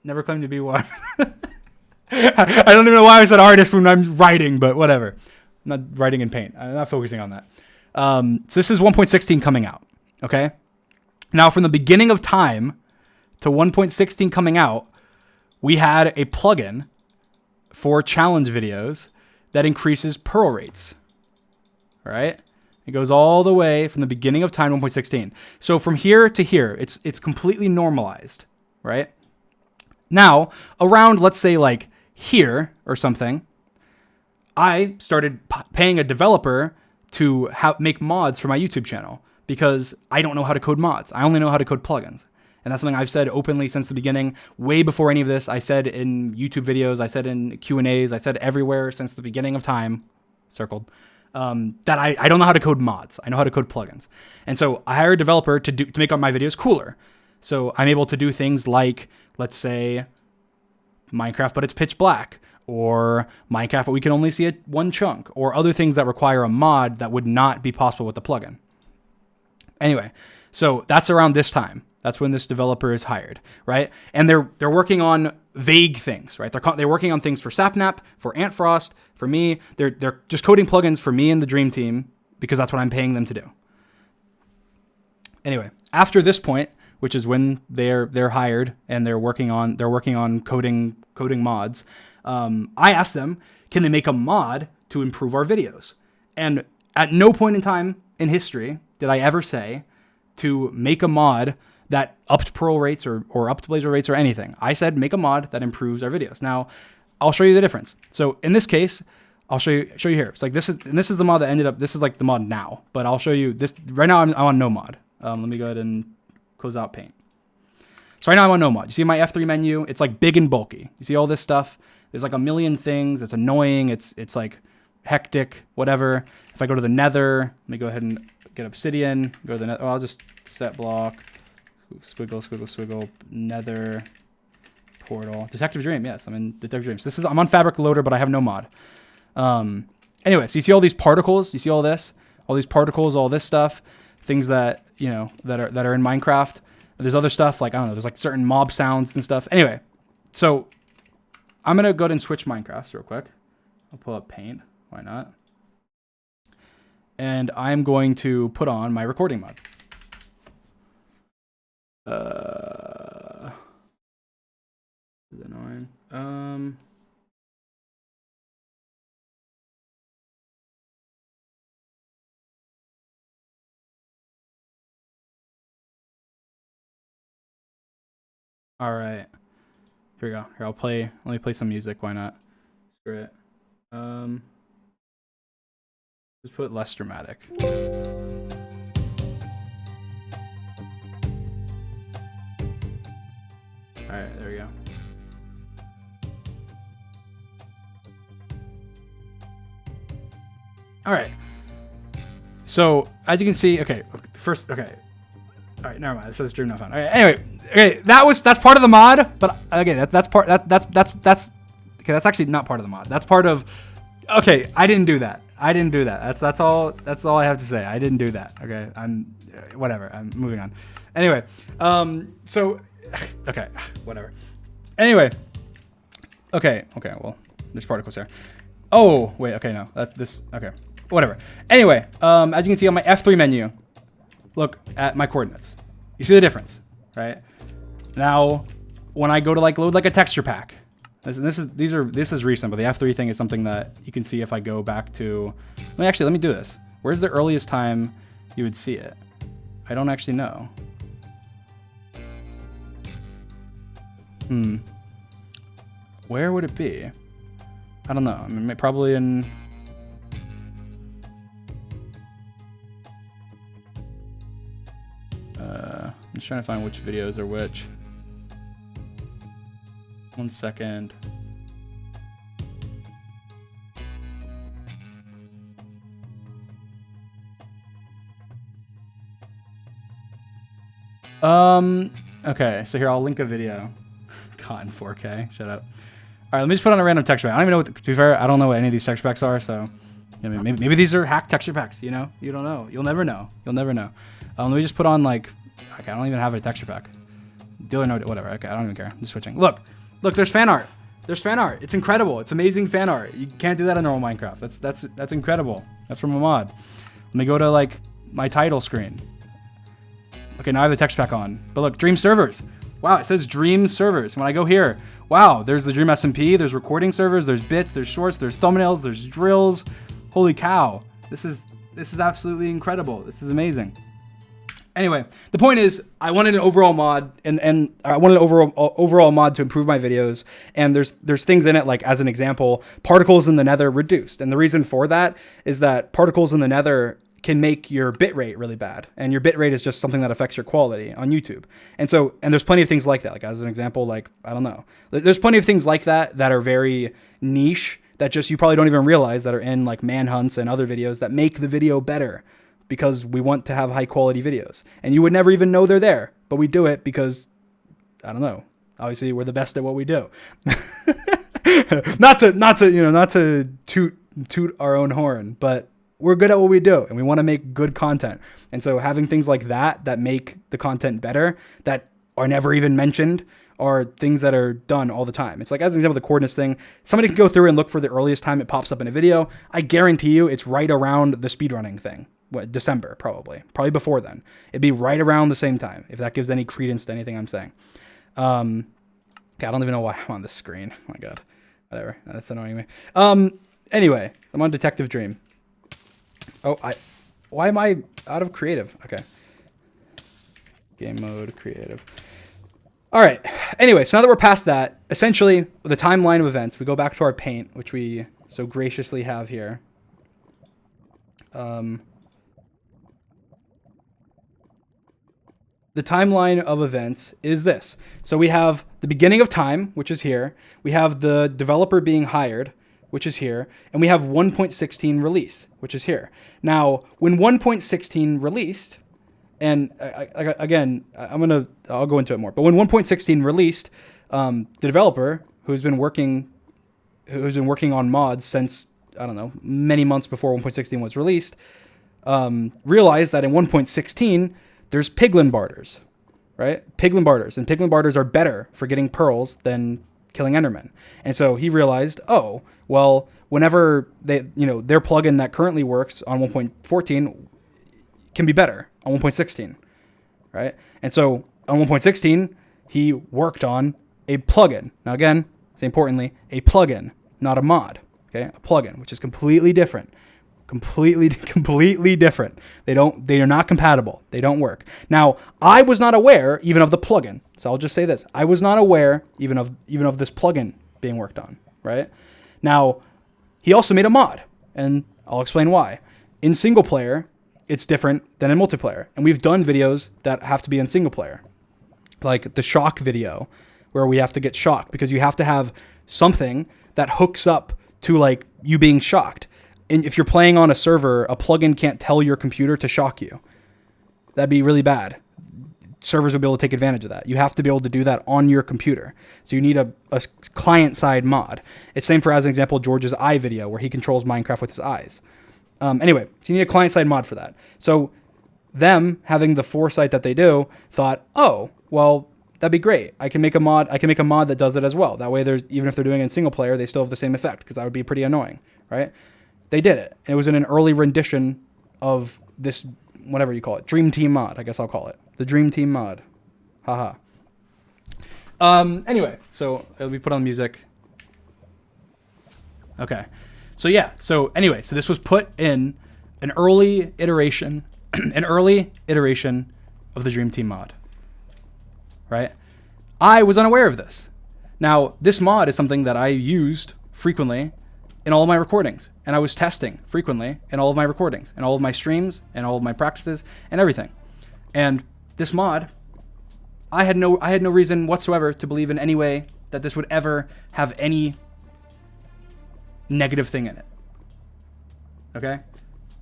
Never claimed to be one. I don't even know why I said artist when I'm writing, but whatever. I'm not writing in paint. I'm not focusing on that. So this is 1.16 coming out. Okay. Now from the beginning of time to 1.16 coming out, we had a plugin for challenge videos that increases pearl rates. All right. It goes all the way from the beginning of time 1.16. So from here to here, it's completely normalized, right? Now, around, let's say like here or something, I started paying a developer to make mods for my YouTube channel because I don't know how to code mods. I only know how to code plugins. And that's something I've said openly since the beginning, way before any of this. I said in YouTube videos, I said in Q&As, I said everywhere since the beginning of time, circled, that I don't know how to code mods. I know how to code plugins. And so I hired a developer to make my videos cooler. So I'm able to do things like, let's say, Minecraft, but it's pitch black, or Minecraft, but we can only see one chunk, or other things that require a mod that would not be possible with the plugin. Anyway, so that's around this time. That's when this developer is hired, right? And they're working on vague things, right? They're working on things for Sapnap, for Antfrost, for me. They're just coding plugins for me and the Dream Team because that's what I'm paying them to do. Anyway, after this point, which is when they're hired and they're working on coding mods, I asked them, can they make a mod to improve our videos? And at no point in time in history did I ever say to make a mod that upped pearl rates or upped Blazor rates or anything. I said make a mod that improves our videos. Now, I'll show you the difference. So in this case, I'll show you here. It's like this is the mod that ended up. This is like the mod now, but I'll show you this right now. I'm on no mod. Let me go ahead and close out Paint. So right now I'm on no mod. You see my F3 menu? It's like big and bulky. You see all this stuff? There's like a million things. It's annoying. It's like hectic, whatever. If I go to the Nether, let me go ahead and get Obsidian. Go to the Nether. Oh, I'll just set block. Squiggle, squiggle, squiggle. Nether portal. Detective Dream. Yes, I'm in Detective Dreams. I'm on Fabric Loader, but I have no mod. Anyway, so you see all these particles. You see all this, all these particles, all this stuff, things that that are in Minecraft. There's other stuff like I don't know. There's like certain mob sounds and stuff. Anyway, so I'm gonna go ahead and switch Minecrafts real quick. I'll pull up Paint. Why not? And I'm going to put on my recording mod. This is annoying. All right. Here we go. Here, let me play some music. Why not? Screw it. Just put less dramatic. All right, there we go. All right. So as you can see, okay. All right, never mind. This says Dream Not Found. Okay, anyway, okay, that's part of the mod, but okay, that's actually not part of the mod. That's part of. Okay, I didn't do that. That's all I have to say. I didn't do that. Okay, whatever. I'm moving on. Anyway, so okay, whatever. Anyway, okay. Well, there's particles here. Oh wait, okay, no, okay, whatever. Anyway, as you can see on my F3 menu, look at my coordinates. You see the difference, right? Now, when I go to like load like a texture pack, this is recent, but the F3 thing is something that you can see if I go back to. Let me do this. Where's the earliest time you would see it? I don't actually know. Where would it be? I don't know. I mean, probably in. I'm just trying to find which videos are which. 1 second. Okay, so here I'll link a video. God, in 4K. Shut up. All right, let me just put on a random texture pack. I don't even know to be fair, I don't know what any of these texture packs are, so I mean, maybe these are hacked texture packs, you know? You don't know. You'll never know. You'll never know. Let me just put on like, okay, I don't even have a texture pack. Dealer node, whatever. Okay, I don't even care. I'm just switching. Look, there's fan art. There's fan art. It's incredible. It's amazing fan art. You can't do that in normal Minecraft. That's incredible. That's from a mod. Let me go to like my title screen. Okay, now I have the texture pack on. But look, Dream servers. Wow, it says Dream servers. When I go here, wow, there's the Dream SMP, there's recording servers, there's bits, there's shorts, there's thumbnails, there's drills. Holy cow. This is absolutely incredible. This is amazing. Anyway, the point is I wanted an overall mod and I wanted an overall mod to improve my videos. And there's things in it, like as an example, particles in the nether reduced. And the reason for that is that particles in the nether can make your bitrate really bad. And your bitrate is just something that affects your quality on YouTube. And there's plenty of things like that. Like as an example, like, I don't know. There's plenty of things like that that are very niche that just you probably don't even realize that are in like manhunts and other videos that make the video better because we want to have high quality videos. And you would never even know they're there, but we do it because, I don't know. Obviously we're the best at what we do. not to toot our own horn, but we're good at what we do and we want to make good content. And so having things like that make the content better, that are never even mentioned, are things that are done all the time. It's like, as an example, the coordinates thing, somebody can go through and look for the earliest time it pops up in a video. I guarantee you it's right around the speedrunning thing. December, probably before then. It'd be right around the same time, if that gives any credence to anything I'm saying. Okay, I don't even know why I'm on this screen. Oh my God, whatever. That's annoying me. Anyway, I'm on Detective Dream. Oh, why am I out of creative? Okay. Game mode, creative. All right. Anyway, so now that we're past that, essentially the timeline of events, we go back to our paint, which we so graciously have here. The timeline of events is this. So we have the beginning of time, which is here. We have the developer being hired, which is here. And we have 1.16 release, which is here. Now, when 1.16 released, and again, I'll go into it more, but when 1.16 released, the developer who's been working on mods since, I don't know, many months before 1.16 was released, realized that in 1.16, there's piglin barters, right? Piglin barters. And piglin barters are better for getting pearls than killing endermen. And so he realized, oh, well, whenever their plugin that currently works on 1.14 can be better on 1.16, right? And so on 1.16, he worked on a plugin. Now again, say importantly, a plugin, not a mod, okay? A plugin, which is completely different. Completely different. They are not compatible. They don't work. Now, I was not aware even of the plugin. So I'll just say this. I was not aware even of this plugin being worked on, right? Now, he also made a mod, and I'll explain why. In single player, it's different than in multiplayer. And we've done videos that have to be in single player. Like the shock video where we have to get shocked because you have to have something that hooks up to like you being shocked. And if you're playing on a server, a plugin can't tell your computer to shock you. That'd be really bad. Servers would be able to take advantage of that. You have to be able to do that on your computer. So you need a client-side mod. It's same for, as an example, George's eye video, where he controls Minecraft with his eyes. Anyway, so you need a client-side mod for that. So them, having the foresight that they do, thought, oh, well, that'd be great. I can make a mod that does it as well. That way, even if they're doing it in single player, they still have the same effect, because that would be pretty annoying, right? They did it. And it was in an early rendition of this, whatever you call it, Dream Team mod, I guess I'll call it. The Dream Team mod. Haha. Anyway, so we put on music. Okay. So yeah, so this was put in an early iteration, of the Dream Team mod. Right? I was unaware of this. Now, this mod is something that I used frequently in all of my recordings, and I was testing frequently in all of my recordings, and all of my streams, and all of my practices, and everything. And this mod, I had no reason whatsoever to believe in any way that this would ever have any negative thing in it. Okay?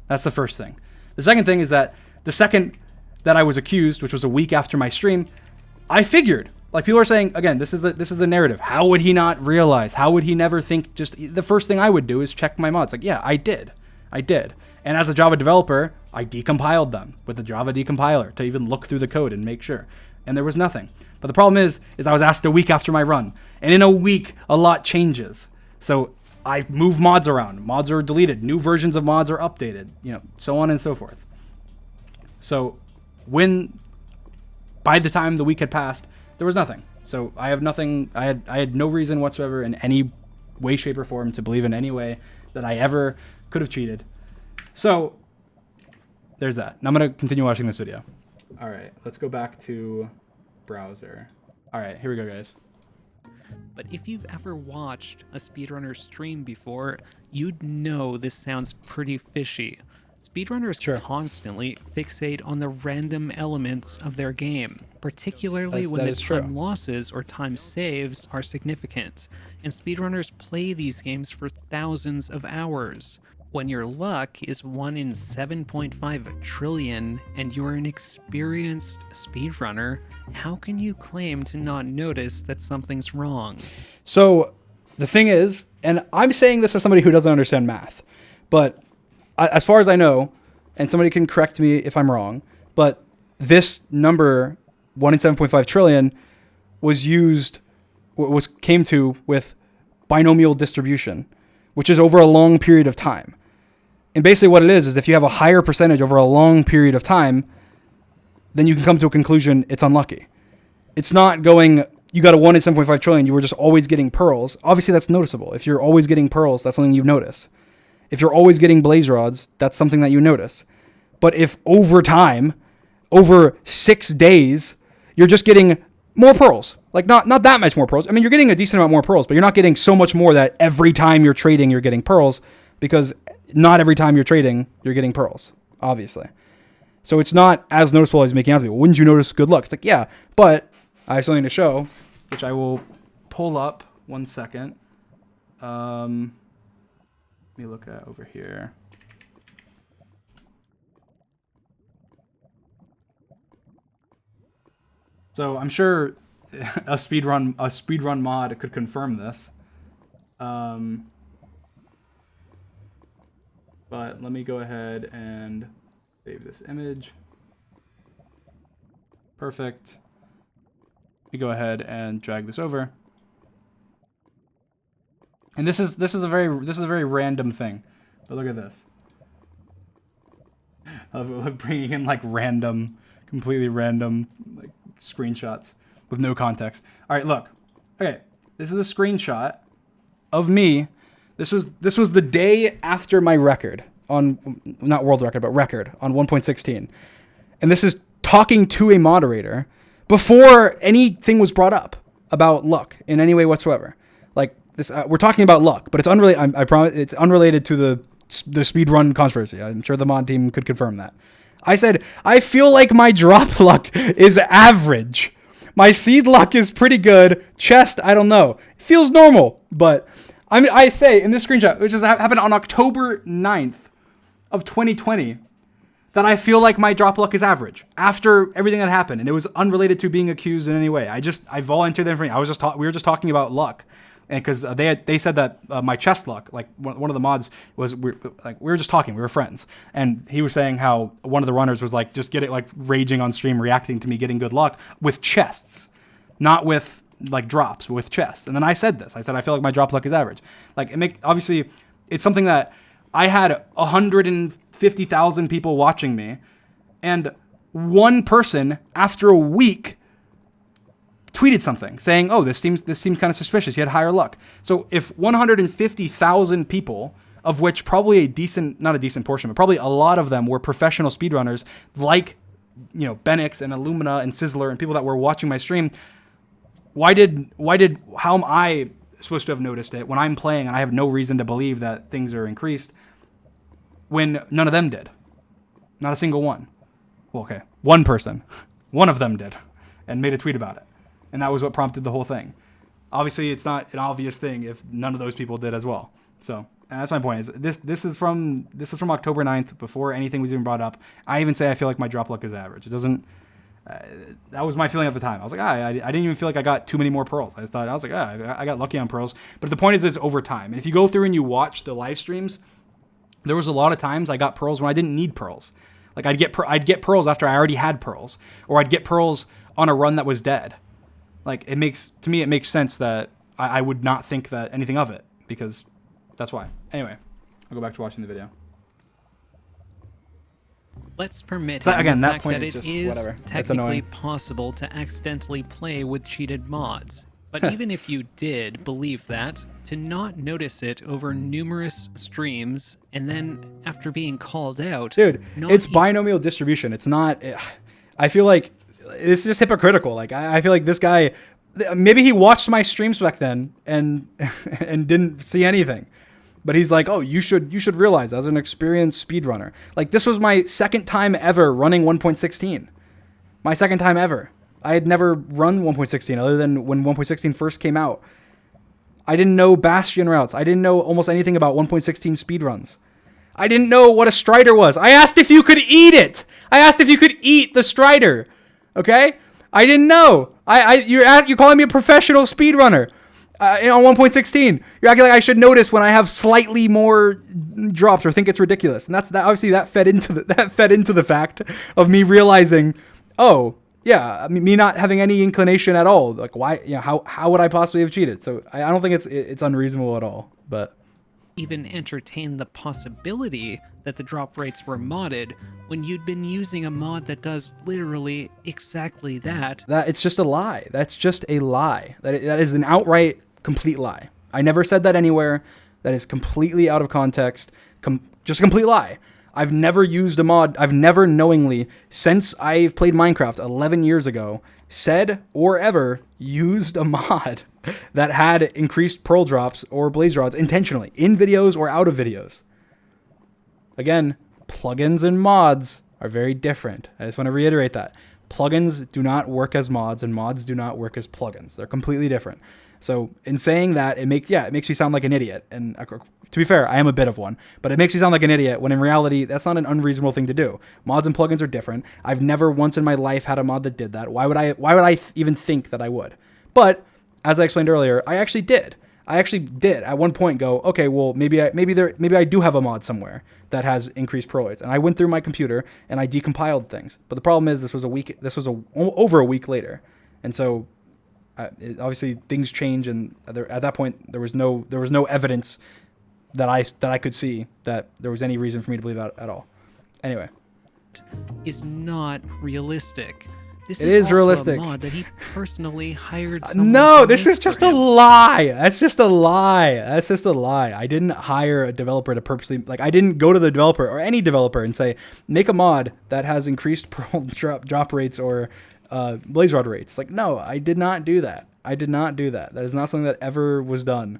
That's the first thing. The second thing is that the second that I was accused, which was a week after my stream, I figured, like people are saying, again, this is the narrative. How would he not realize? How would he never think? Just the first thing I would do is check my mods. Like, yeah, I did. I did. And as a Java developer, I decompiled them with the Java decompiler to even look through the code and make sure. And there was nothing. But the problem is I was asked a week after my run. And in a week, a lot changes. So I move mods around. Mods are deleted. New versions of mods are updated. So on and so forth. So by the time the week had passed, there was nothing. So I have nothing. I had no reason whatsoever in any way, shape, or form to believe in any way that I ever could have cheated. So there's that. Now I'm going to continue watching this video. All right, let's go back to browser. All right, here we go, guys. But if you've ever watched a speedrunner stream before, you'd know this sounds pretty fishy. Speedrunners constantly fixate on the random elements of their game, particularly when the time losses or time saves are significant, and speedrunners play these games for thousands of hours. When your luck is 1 in 7.5 trillion and you're an experienced speedrunner, how can you claim to not notice that something's wrong? So the thing is, and I'm saying this as somebody who doesn't understand math, but as far as I know, and somebody can correct me if I'm wrong, but this number, 1 in 7.5 trillion, came to with binomial distribution, which is over a long period of time. And basically what it is if you have a higher percentage over a long period of time, then you can come to a conclusion it's unlucky. It's not going, you got a 1 in 7.5 trillion, you were just always getting pearls. Obviously that's noticeable. If you're always getting pearls, that's something you notice. If you're always getting blaze rods, that's something that you notice. But if over time, over 6 days, you're just getting more pearls, like not that much more pearls. I mean, you're getting a decent amount more pearls, but you're not getting so much more that every time you're trading, you're getting pearls, because not every time you're trading, you're getting pearls, obviously. So it's not as noticeable as making out to be. Well, wouldn't you notice good luck? It's like, yeah, but I have something to show, which I will pull up 1 second. Let me look at over here. So I'm sure a speedrun mod could confirm this. But let me go ahead and save this image. Perfect. Let me go ahead and drag this over. And this is a very random thing. But look at this. Of bringing in like completely random like screenshots with no context. All right, look. Okay, this is a screenshot of me. This was the day after my record on, not world record, but record on 1.16. And this is talking to a moderator before anything was brought up about luck in any way whatsoever. Like this, we're talking about luck, but it's unrelated. I promise it's unrelated to the speedrun controversy. I'm sure the mod team could confirm that. I said, I feel like my drop luck is average. My seed luck is pretty good. Chest, I don't know. It feels normal, but I say in this screenshot, which happened on October 9th of 2020, that I feel like my drop luck is average after everything that happened, and it was unrelated to being accused in any way. I volunteered that information. We were just talking about luck, and because they said that my chest luck, like one of the mods was, we were just talking, we were friends, and he was saying how one of the runners was like just getting like raging on stream, reacting to me getting good luck with chests, not with like drops, but with chests. And then I said this. I said I feel like my drop luck is average. Like obviously, it's something that I had 150,000 people watching me, and one person after a week tweeted something saying, "Oh, this seems kind of suspicious. You had higher luck." So if 150,000 people, of which probably not a decent portion, but probably a lot of them were professional speedrunners, like Benix and Illumina and Sizzler and people that were watching my stream, how am I supposed to have noticed it when I'm playing and I have no reason to believe that things are increased when none of them did? Not a single one. Well, okay, one person, one of them did, and made a tweet about it. And that was what prompted the whole thing. Obviously, it's not an obvious thing if none of those people did as well. So that's my point. Is this is from October 9th, before anything was even brought up. I even say I feel like my drop luck is average. It doesn't. That was my feeling at the time. I was like, I didn't even feel like I got too many more pearls. I was like, I got lucky on pearls. But the point is, it's over time. And if you go through and you watch the live streams, There was a lot of times I got pearls when I didn't need pearls. Like I'd get pearls after I already had pearls, or I'd get pearls on a run that was dead. Like it makes sense that I would not think that anything of it, because that's why. Anyway, I'll go back to watching the video. Let's permit So again, the that fact point that is it just is whatever. It's technically annoying. possible to accidentally play with cheated mods. But even if you did believe that, to not notice it over numerous streams and then after being called out, Dude, not it's e- binomial distribution. It's not. I feel like it's just hypocritical. Like I feel like this guy, maybe he watched my streams back then and and didn't see anything, but he's like, oh, you should realize as an experienced speedrunner, like this was my second time ever running 1.16. My second time ever. I had never run 1.16 other than when 1.16 first came out. I didn't know Bastion routes. I didn't know almost anything about 1.16 speedruns. I didn't know what a Strider was. I asked if you could eat it. I asked if you could eat the Strider. Okay? I didn't know. You're calling me a professional speedrunner on 1.16. You're acting like I should notice when I have slightly more drops or think it's ridiculous. And that obviously that fed into the fact of me realizing, oh, yeah, I mean, me not having any inclination at all. Like, why? You know, how would I possibly have cheated? So I don't think it's unreasonable at all. But even entertain the possibility that the drop rates were modded when you'd been using a mod that does literally exactly that. that it's just a lie. That's just a lie. That is an outright complete lie. I never said that anywhere. That is completely out of context. Just a complete lie. I've never used a mod. I've never knowingly, since I've played Minecraft 11 years ago, said or ever used a mod that had increased pearl drops or blaze rods intentionally in videos or out of videos. Again, plugins and mods are very different. I just want to reiterate that. Plugins do not work as mods and mods do not work as plugins. They're completely different. So in saying that, it makes me sound like an idiot. And to be fair, I am a bit of one, but it makes me sound like an idiot when in reality, that's not an unreasonable thing to do. Mods and plugins are different. I've never once in my life had a mod that did that. Why would I even think that I would? But as I explained earlier, I actually did. I actually did at one point go, okay, well, maybe I do have a mod somewhere that has increased pearl rates. And I went through my computer and I decompiled things. But the problem is this was over a week later. And so obviously things change, and at that point there was no evidence that I could see that there was any reason for me to believe that at all. Anyway, Is not realistic. This It is also realistic. a mod that he personally hired someone no, to this make is just for a him. lie. That's just a lie. I didn't hire a developer to purposely, like, I didn't go to the developer or any developer and say, make a mod that has increased pearl drop rates or blaze rod rates. Like, no, I did not do that. That is not something that ever was done.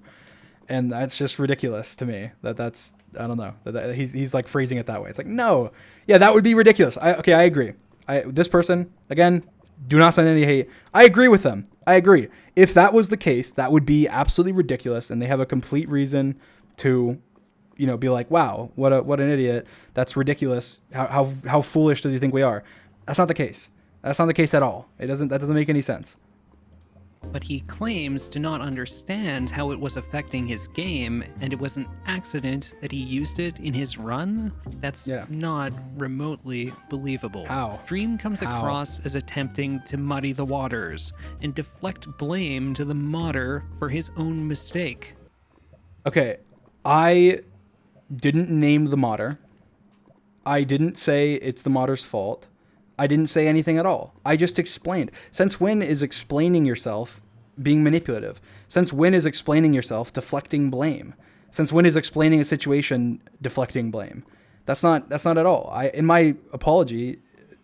And that's just ridiculous to me. That's I don't know. That he's like phrasing it that way. It's like, no, yeah, that would be ridiculous. I agree. This person, again, do not send any hate. I agree with them. I agree. If that was the case, that would be absolutely ridiculous, and they have a complete reason to, be like, wow, what an idiot. That's ridiculous. How foolish does he think we are? That's not the case. That's not the case at all. That doesn't make any sense. But he claims to not understand how it was affecting his game, and it was an accident that he used it in his run? That's not remotely believable. How? Dream comes How? across as attempting to muddy the waters and deflect blame to the modder for his own mistake. Okay, I didn't name the modder. I didn't say it's the modder's fault. I didn't say anything at all. I just explained. Since when is explaining yourself being manipulative? Since when is explaining yourself deflecting blame? Since when is explaining a situation deflecting blame? That's not at all. In my apology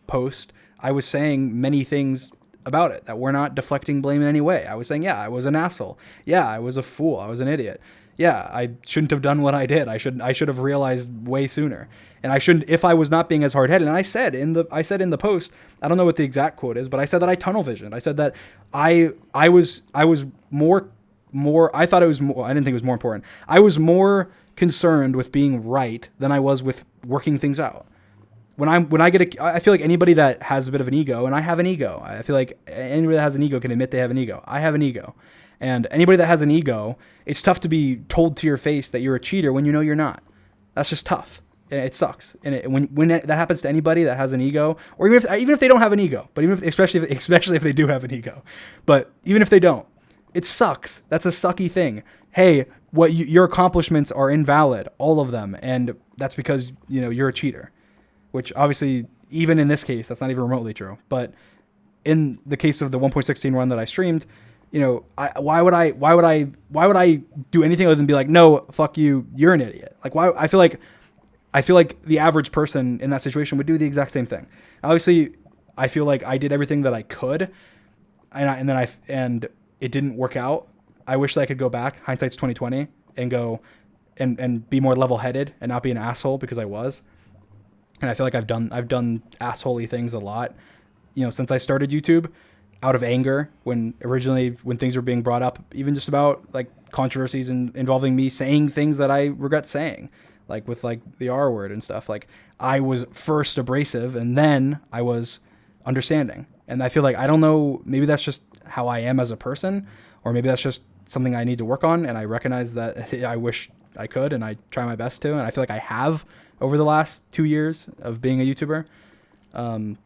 post, I was saying many things about it that were not deflecting blame in any way. I was saying, yeah, I was an asshole. Yeah, I was a fool. I was an idiot. Yeah, I shouldn't have done what I did. I should have realized way sooner. And I shouldn't, if I was not being as hard-headed. And I said in the post, I don't know what the exact quote is, but I said that I tunnel visioned. I said that I was more, I thought it was more, I didn't think it was more important. I was more concerned with being right than I was with working things out. I feel like anybody that has a bit of an ego, and I have an ego. I feel like anybody that has an ego can admit they have an ego. I have an ego. And anybody that has an ego, it's tough to be told to your face that you're a cheater when you know you're not. That's just tough. And it sucks. And when that happens to anybody that has an ego, or even if they don't have an ego, but especially if they do have an ego, but even if they don't, it sucks. That's a sucky thing. Hey, your accomplishments are invalid, all of them, and that's because you're a cheater. Which obviously, even in this case, that's not even remotely true. But in the case of the 1.16 run that I streamed, why would I do anything other than be like, no, fuck you, you're an idiot? Like, why? I feel like the average person in that situation would do the exact same thing. Obviously, I feel like I did everything that I could, and it didn't work out. I wish that I could go back, hindsight's 2020, and go and be more level-headed and not be an asshole, because I was. And I feel like I've done assholey things a lot, since I started YouTube, out of anger when things were being brought up, even just about like controversies involving me saying things that I regret saying, like with like the R word and stuff. Like, I was first abrasive and then I was understanding. And I feel like, I don't know, maybe that's just how I am as a person, or maybe that's just something I need to work on. And I recognize that I wish I could, and I try my best to, and I feel like I have over the last 2 years of being a YouTuber.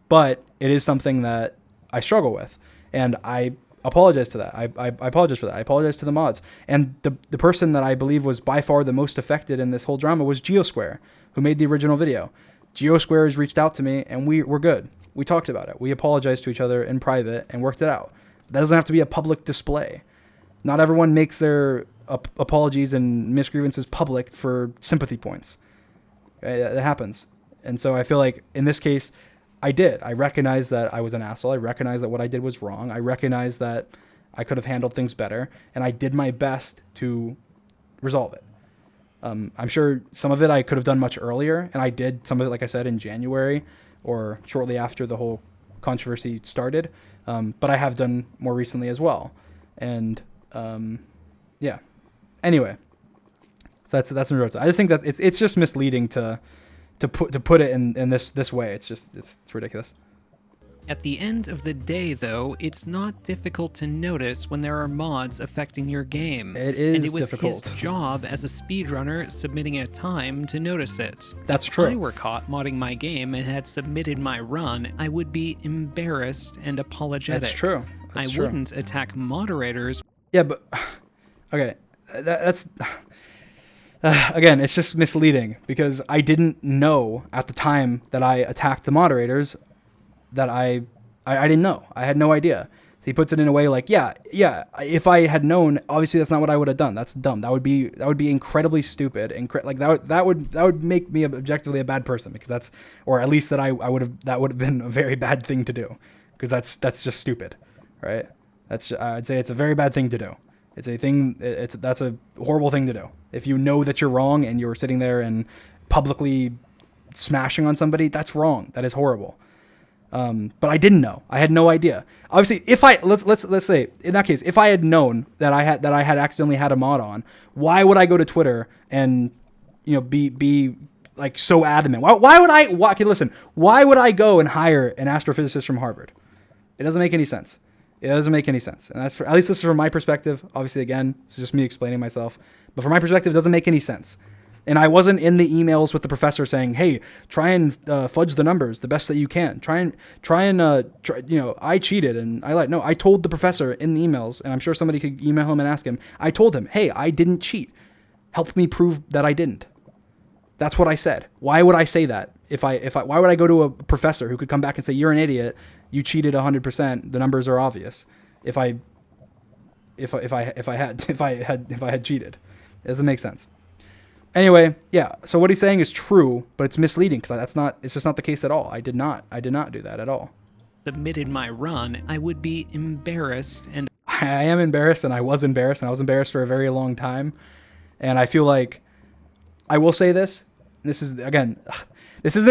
But it is something that I struggle with, and I apologize to that. I apologize for that. I apologize to the mods. And the person that I believe was by far the most affected in this whole drama was Geosquare, who made the original video. Geosquare has reached out to me, and we're good. We talked about it. We apologized to each other in private and worked it out. That doesn't have to be a public display. Not everyone makes their apologies and misgrievances public for sympathy points. It happens. And so I feel like in this case, I did. I recognize that I was an asshole. I recognize that what I did was wrong. I recognize that I could have handled things better, and I did my best to resolve it. I'm sure some of it I could have done much earlier, and I did some of it, like I said, in January or shortly after the whole controversy started. But I have done more recently as well. And yeah. Anyway, so that's in regards. I just think that it's just misleading to put it in this way. It's ridiculous. At the end of the day, though, it's not difficult to notice when there are mods affecting your game. It is and it was difficult. his job as a speedrunner submitting a time to notice it. That's If true. I were caught modding my game and had submitted my run, I would be embarrassed and apologetic. That's true. I wouldn't attack moderators. Yeah, but okay, that's again, it's just misleading, because I didn't know at the time that I attacked the moderators that I didn't know. I had no idea. So he puts it in a way like, yeah. If I had known, obviously that's not what I would have done. That's dumb. That would be incredibly stupid, and like that would make me objectively a bad person, because that's, or at least that that would have been a very bad thing to do, because that's just stupid, right? I'd say it's a very bad thing to do. That's a horrible thing to do. If you know that you're wrong and you're sitting there and publicly smashing on somebody, that's wrong. That is horrible. But I didn't know. I had no idea. Obviously, if let's say in that case, if I had known that I had accidentally had a mod on, why would I go to Twitter and be like so adamant? Okay, listen. Why would I go and hire an astrophysicist from Harvard? It doesn't make any sense. It doesn't make any sense. And at least this is from my perspective. Obviously, again, this is just me explaining myself. But from my perspective, it doesn't make any sense. And I wasn't in the emails with the professor saying, hey, try and fudge the numbers the best that you can. I cheated and I lied. No, I told the professor in the emails, and I'm sure somebody could email him and ask him. I told him, hey, I didn't cheat. Help me prove that I didn't. That's what I said. Why would I say that? Why would I go to a professor who could come back and say, you're an idiot, you cheated 100%, the numbers are obvious, if I had cheated? It doesn't make sense. Anyway, yeah, so what he's saying is true, but it's misleading, because it's just not the case at all. I did not do that at all. Submitted my run, I would be embarrassed, and I am embarrassed, and I was embarrassed for a very long time. And I feel like I will say this. This isn't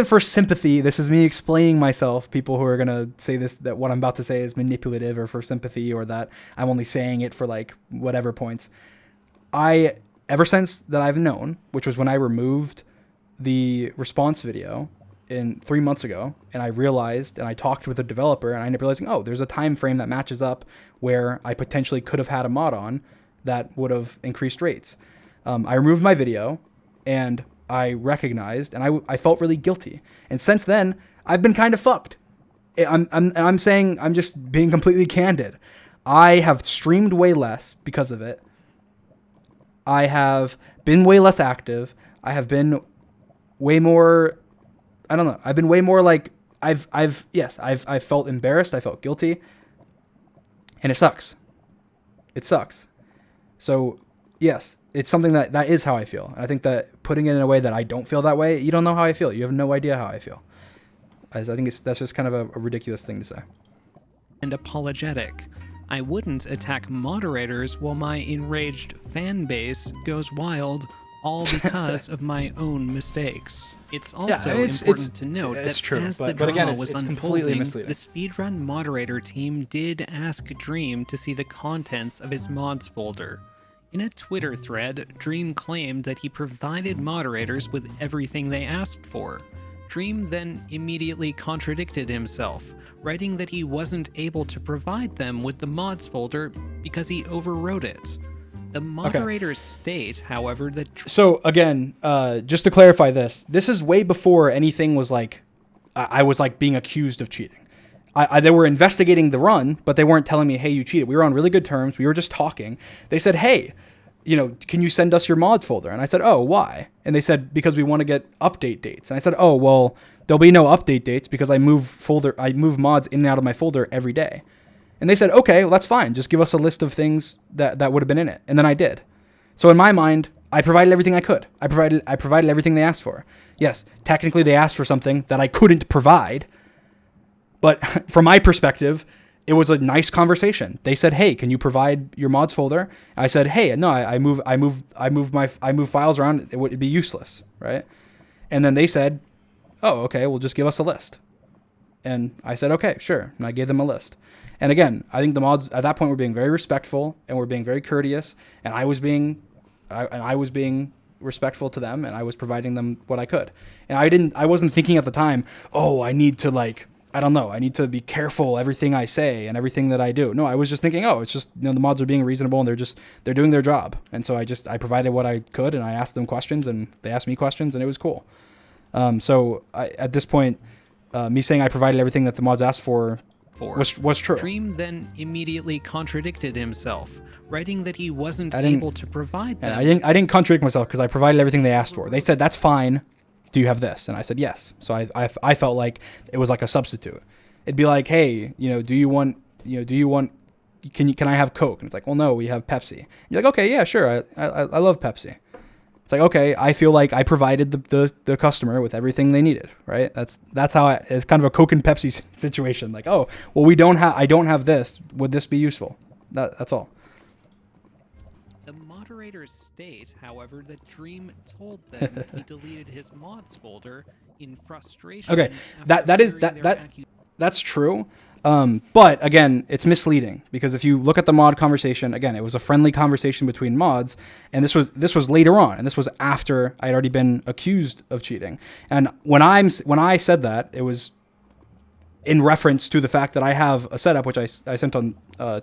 for sympathy. This is me explaining myself. People who are going to say that what I'm about to say is manipulative or for sympathy, or that I'm only saying it for like whatever points. Ever since that I've known, which was when I removed the response video 3 months ago, and I realized, and I talked with a developer, and I ended up realizing, oh, there's a time frame that matches up where I potentially could have had a mod on that would have increased rates. I removed my video, and I recognized, and I felt really guilty. And since then, I've been kind of fucked. I'm saying, I'm just being completely candid. I have streamed way less because of it. I have been way less active. I have been way more, I don't know. I've been way more like, I've felt embarrassed. I felt guilty. And it sucks. It sucks. So yes, it's something that is how I feel. And I think that putting it in a way that I don't feel that way, you don't know how I feel. You have no idea how I feel. I think that's just kind of a ridiculous thing to say. And apologetic. I wouldn't attack moderators while my enraged fan base goes wild, all because of my own mistakes. It's also important to note that true, as the drama again, was completely unfolding, misleading. the speedrun moderator team did ask Dream to see the contents of his mods folder. In a Twitter thread, Dream claimed that he provided moderators with everything they asked for. Dream then immediately contradicted himself, writing that he wasn't able to provide them with the mods folder because he overwrote it. The moderators state, however, that... So again, just to clarify this is way before anything was like, I was like being accused of cheating. They were investigating the run, but they weren't telling me, hey, you cheated. We were on really good terms. We were just talking. They said, hey, can you send us your mods folder? And I said, oh, why? And they said, because we want to get update dates. And I said, oh, well, there'll be no update dates because I move mods in and out of my folder every day. And they said, okay, well, that's fine. Just give us a list of things that would have been in it. And then I did. So in my mind, I provided everything I could. I provided everything they asked for. Yes, technically they asked for something that I couldn't provide. But from my perspective, it was a nice conversation. They said, hey, can you provide your mods folder? I said, hey, no, I move files around. It would be useless, right? And then they said, oh, okay, well, just give us a list. And I said, okay, sure. And I gave them a list. And again, I think the mods at that point were being very respectful and were being very courteous. And I was being respectful to them, and I was providing them what I could. And I wasn't thinking at the time, oh, I need to I need to be careful everything I say and everything that I do. No, I was just thinking, oh, it's just, the mods are being reasonable and they're doing their job. And so I provided what I could, and I asked them questions and they asked me questions, and it was cool. So at this point, me saying I provided everything that the mods asked for was true. Dream then immediately contradicted himself, writing that he wasn't able to provide them. I didn't contradict myself because I provided everything they asked for. They said, that's fine. Do you have this? And I said, yes. So I felt like it was like a substitute. It'd be like, hey, can I have Coke? And it's like, well, no, we have Pepsi. And you're like, okay, yeah, sure. I love Pepsi. It's like, okay, I feel like I provided the customer with everything they needed, right? That's how it's kind of a Coke and Pepsi situation. Like, oh, well, I don't have this. Would this be useful? That's all. The moderators state, however, that Dream told them he deleted his mods folder in frustration. Okay, that's true. But again, it's misleading because if you look at the mod conversation, again, it was a friendly conversation between mods, and this was later on, and this was after I'd already been accused of cheating. And when I said that, it was in reference to the fact that I have a setup, which I sent on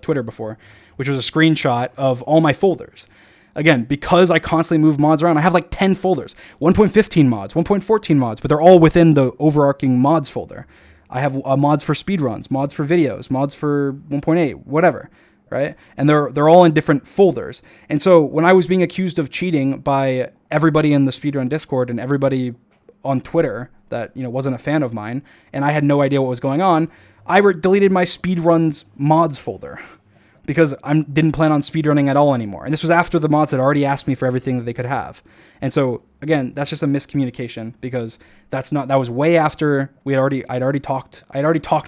Twitter before, which was a screenshot of all my folders. Again, because I constantly move mods around, I have like 10 folders, 1.15 mods, 1.14 mods, but they're all within the overarching mods folder. I have mods for speedruns, mods for videos, mods for 1.8, whatever, right? And they're all in different folders. And so when I was being accused of cheating by everybody in the speedrun Discord and everybody on Twitter that wasn't a fan of mine, and I had no idea what was going on, I deleted my speedruns mods folder because I didn't plan on speedrunning at all anymore. And this was after the mods had already asked me for everything that they could have. And so again, that's just a miscommunication because that was way after I'd already talked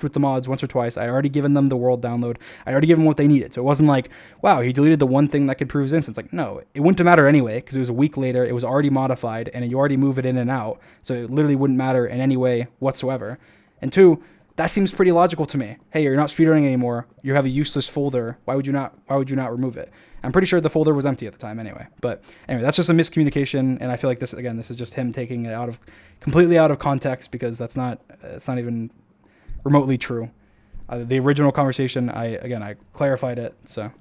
with the mods once or twice. I'd already given them the world download. I'd already given them what they needed. So it wasn't like, wow, he deleted the one thing that could prove his innocence. Like, no, it wouldn't matter anyway because it was a week later. It was already modified and you already move it in and out. So it literally wouldn't matter in any way whatsoever. And two, that seems pretty logical to me. Hey, you're not speedrunning anymore. You have a useless folder. Why would you not remove it? I'm pretty sure the folder was empty at the time anyway. But anyway, that's just a miscommunication, and I feel like this is just him taking it completely out of context because it's not even remotely true. The original conversation, I clarified it. So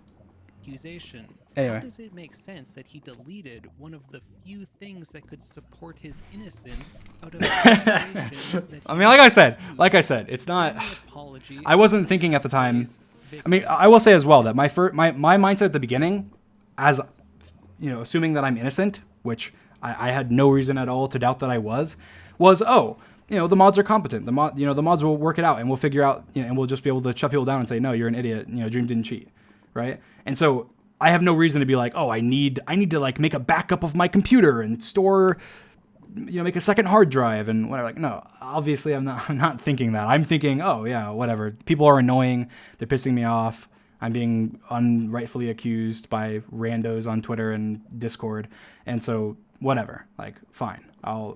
accusation. Anyway. How does it make sense that he deleted one of the few things that could support his innocence out of a situation that I mean, like I said, it's not. I wasn't thinking at the time. I mean, I will say as well that my mindset at the beginning, as you know, assuming that I'm innocent, which I had no reason at all to doubt that I was oh, you know, the mods are competent. The mods will work it out, and we'll figure out, you know, and we'll just be able to shut people down and say, no, you're an idiot. You know, Dream didn't cheat, right? And so I have no reason to be like, oh, I need to like make a backup of my computer and store, you know, make a second hard drive and whatever. Like, no, obviously I'm not thinking that. I'm thinking, oh yeah, whatever. People are annoying. They're pissing me off. I'm being unrightfully accused by randos on Twitter and Discord. And so whatever, like, fine. I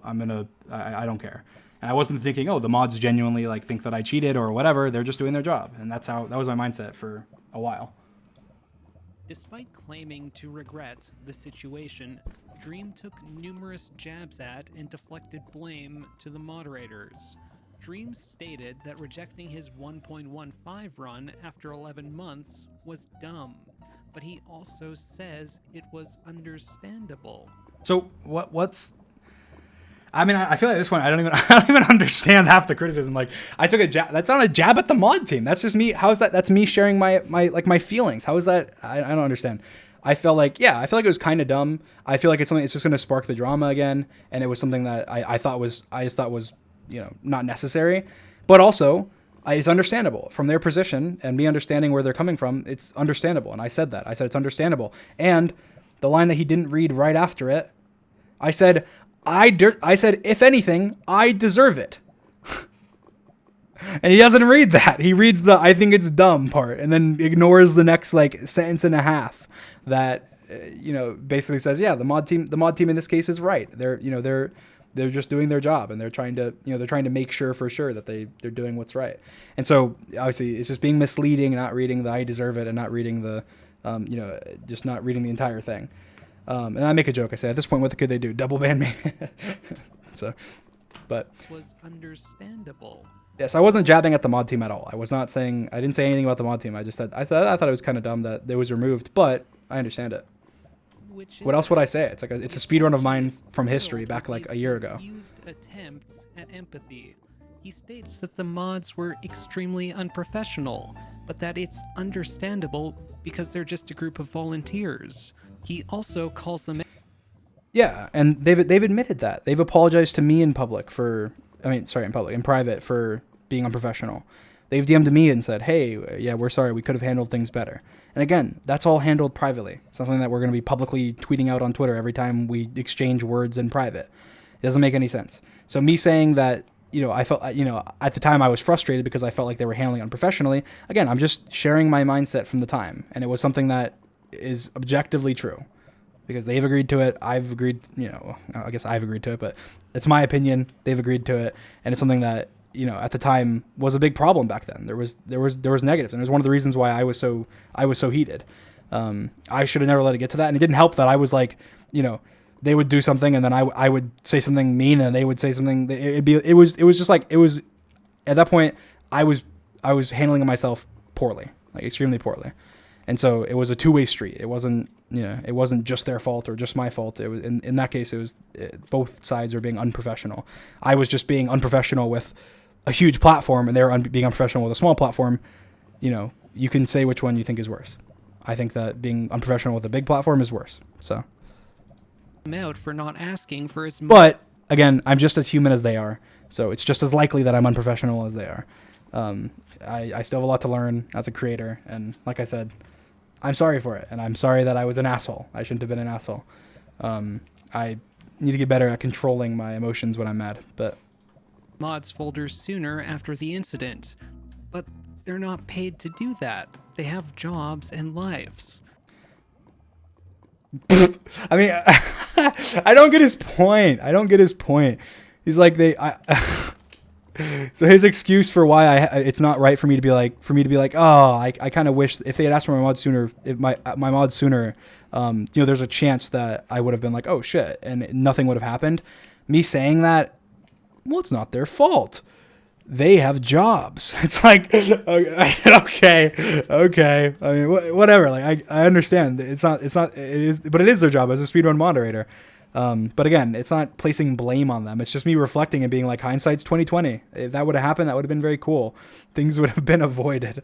don't care. And I wasn't thinking, oh, the mods genuinely like think that I cheated or whatever. They're just doing their job. And that was my mindset for a while. Despite claiming to regret the situation, Dream took numerous jabs at and deflected blame to the moderators. Dream stated that rejecting his 1.15 run after 11 months was dumb, but he also says it was understandable. So what's... I mean, I feel like at this point, I don't even understand half the criticism. Like, I took a jab. That's not a jab at the mod team. That's just me. How is that? That's me sharing my feelings. How is that? I don't understand. I felt like it was kind of dumb. I feel like it's something. It's just going to spark the drama again. And it was something that I just thought was, you know, not necessary. But also, it's understandable from their position and me understanding where they're coming from. It's understandable. And I said that. I said it's understandable. And the line that he didn't read right after it, I said, if anything, I deserve it. And he doesn't read that. He reads the "I think it's dumb" part and then ignores the next like sentence and a half that you know, basically says, yeah, the mod team in this case is right. They're just doing their job and they're trying to make sure for sure that they're doing what's right. And so obviously it's just being misleading, not reading the "I deserve it" and not reading the just not reading the entire thing. And I make a joke. I say, at this point, what could they do? Double ban me? So, but was understandable. Yes, I wasn't jabbing at the mod team at all. I didn't say anything about the mod team. I just said I thought it was kind of dumb that it was removed, but I understand it. What else would I say? It's a speedrun of mine from history back like a year ago. Used attempts at empathy. He states that the mods were extremely unprofessional, but that it's understandable because they're just a group of volunteers. He also calls them... Yeah, and they've admitted that. They've apologized to me in private for being unprofessional. They've DM'd me and said, hey, yeah, we're sorry, we could have handled things better. And again, that's all handled privately. It's not something that we're going to be publicly tweeting out on Twitter every time we exchange words in private. It doesn't make any sense. So me saying that, you know, I felt, you know, at the time I was frustrated because I felt like they were handling it unprofessionally. Again, I'm just sharing my mindset from the time. And it was something that is objectively true because they've agreed to it. I've agreed, you know, I guess I've agreed to it, but it's my opinion. They've agreed to it. And it's something that, you know, at the time was a big problem back then. There was negatives. And it was one of the reasons why I was so heated. I should have never let it get to that. And it didn't help that I was like, you know, they would do something and then I would say something mean and they would say something. It was just like, it was at that point I was handling myself poorly, like extremely poorly. And so it was a two-way street. It wasn't just their fault or just my fault. It was in that case, both sides were being unprofessional. I was just being unprofessional with a huge platform and they were being unprofessional with a small platform. You know, you can say which one you think is worse. I think that being unprofessional with a big platform is worse. So. Out for not asking for his... But again, I'm just as human as they are. So it's just as likely that I'm unprofessional as they are. I still have a lot to learn as a creator. And like I said, I'm sorry for it. And I'm sorry that I was an asshole. I shouldn't have been an asshole. I need to get better at controlling my emotions when I'm mad. But mods folders sooner after the incident. But they're not paid to do that. They have jobs and lives. I mean, I don't get his point. He's like, so his excuse for why it's not right for me to be like, oh, I kind of wish if they had asked for my mod sooner, if my mod sooner, you know, there's a chance that I would have been like, oh shit, and nothing would have happened. Me saying that, well, it's not their fault. they have jobs. It's like, okay. I mean, whatever. Like, I understand. It is, but it is their job as a speedrun moderator. But again, it's not placing blame on them. It's just me reflecting and being like, hindsight's 2020. If that would have happened, that would have been very cool. Things would have been avoided.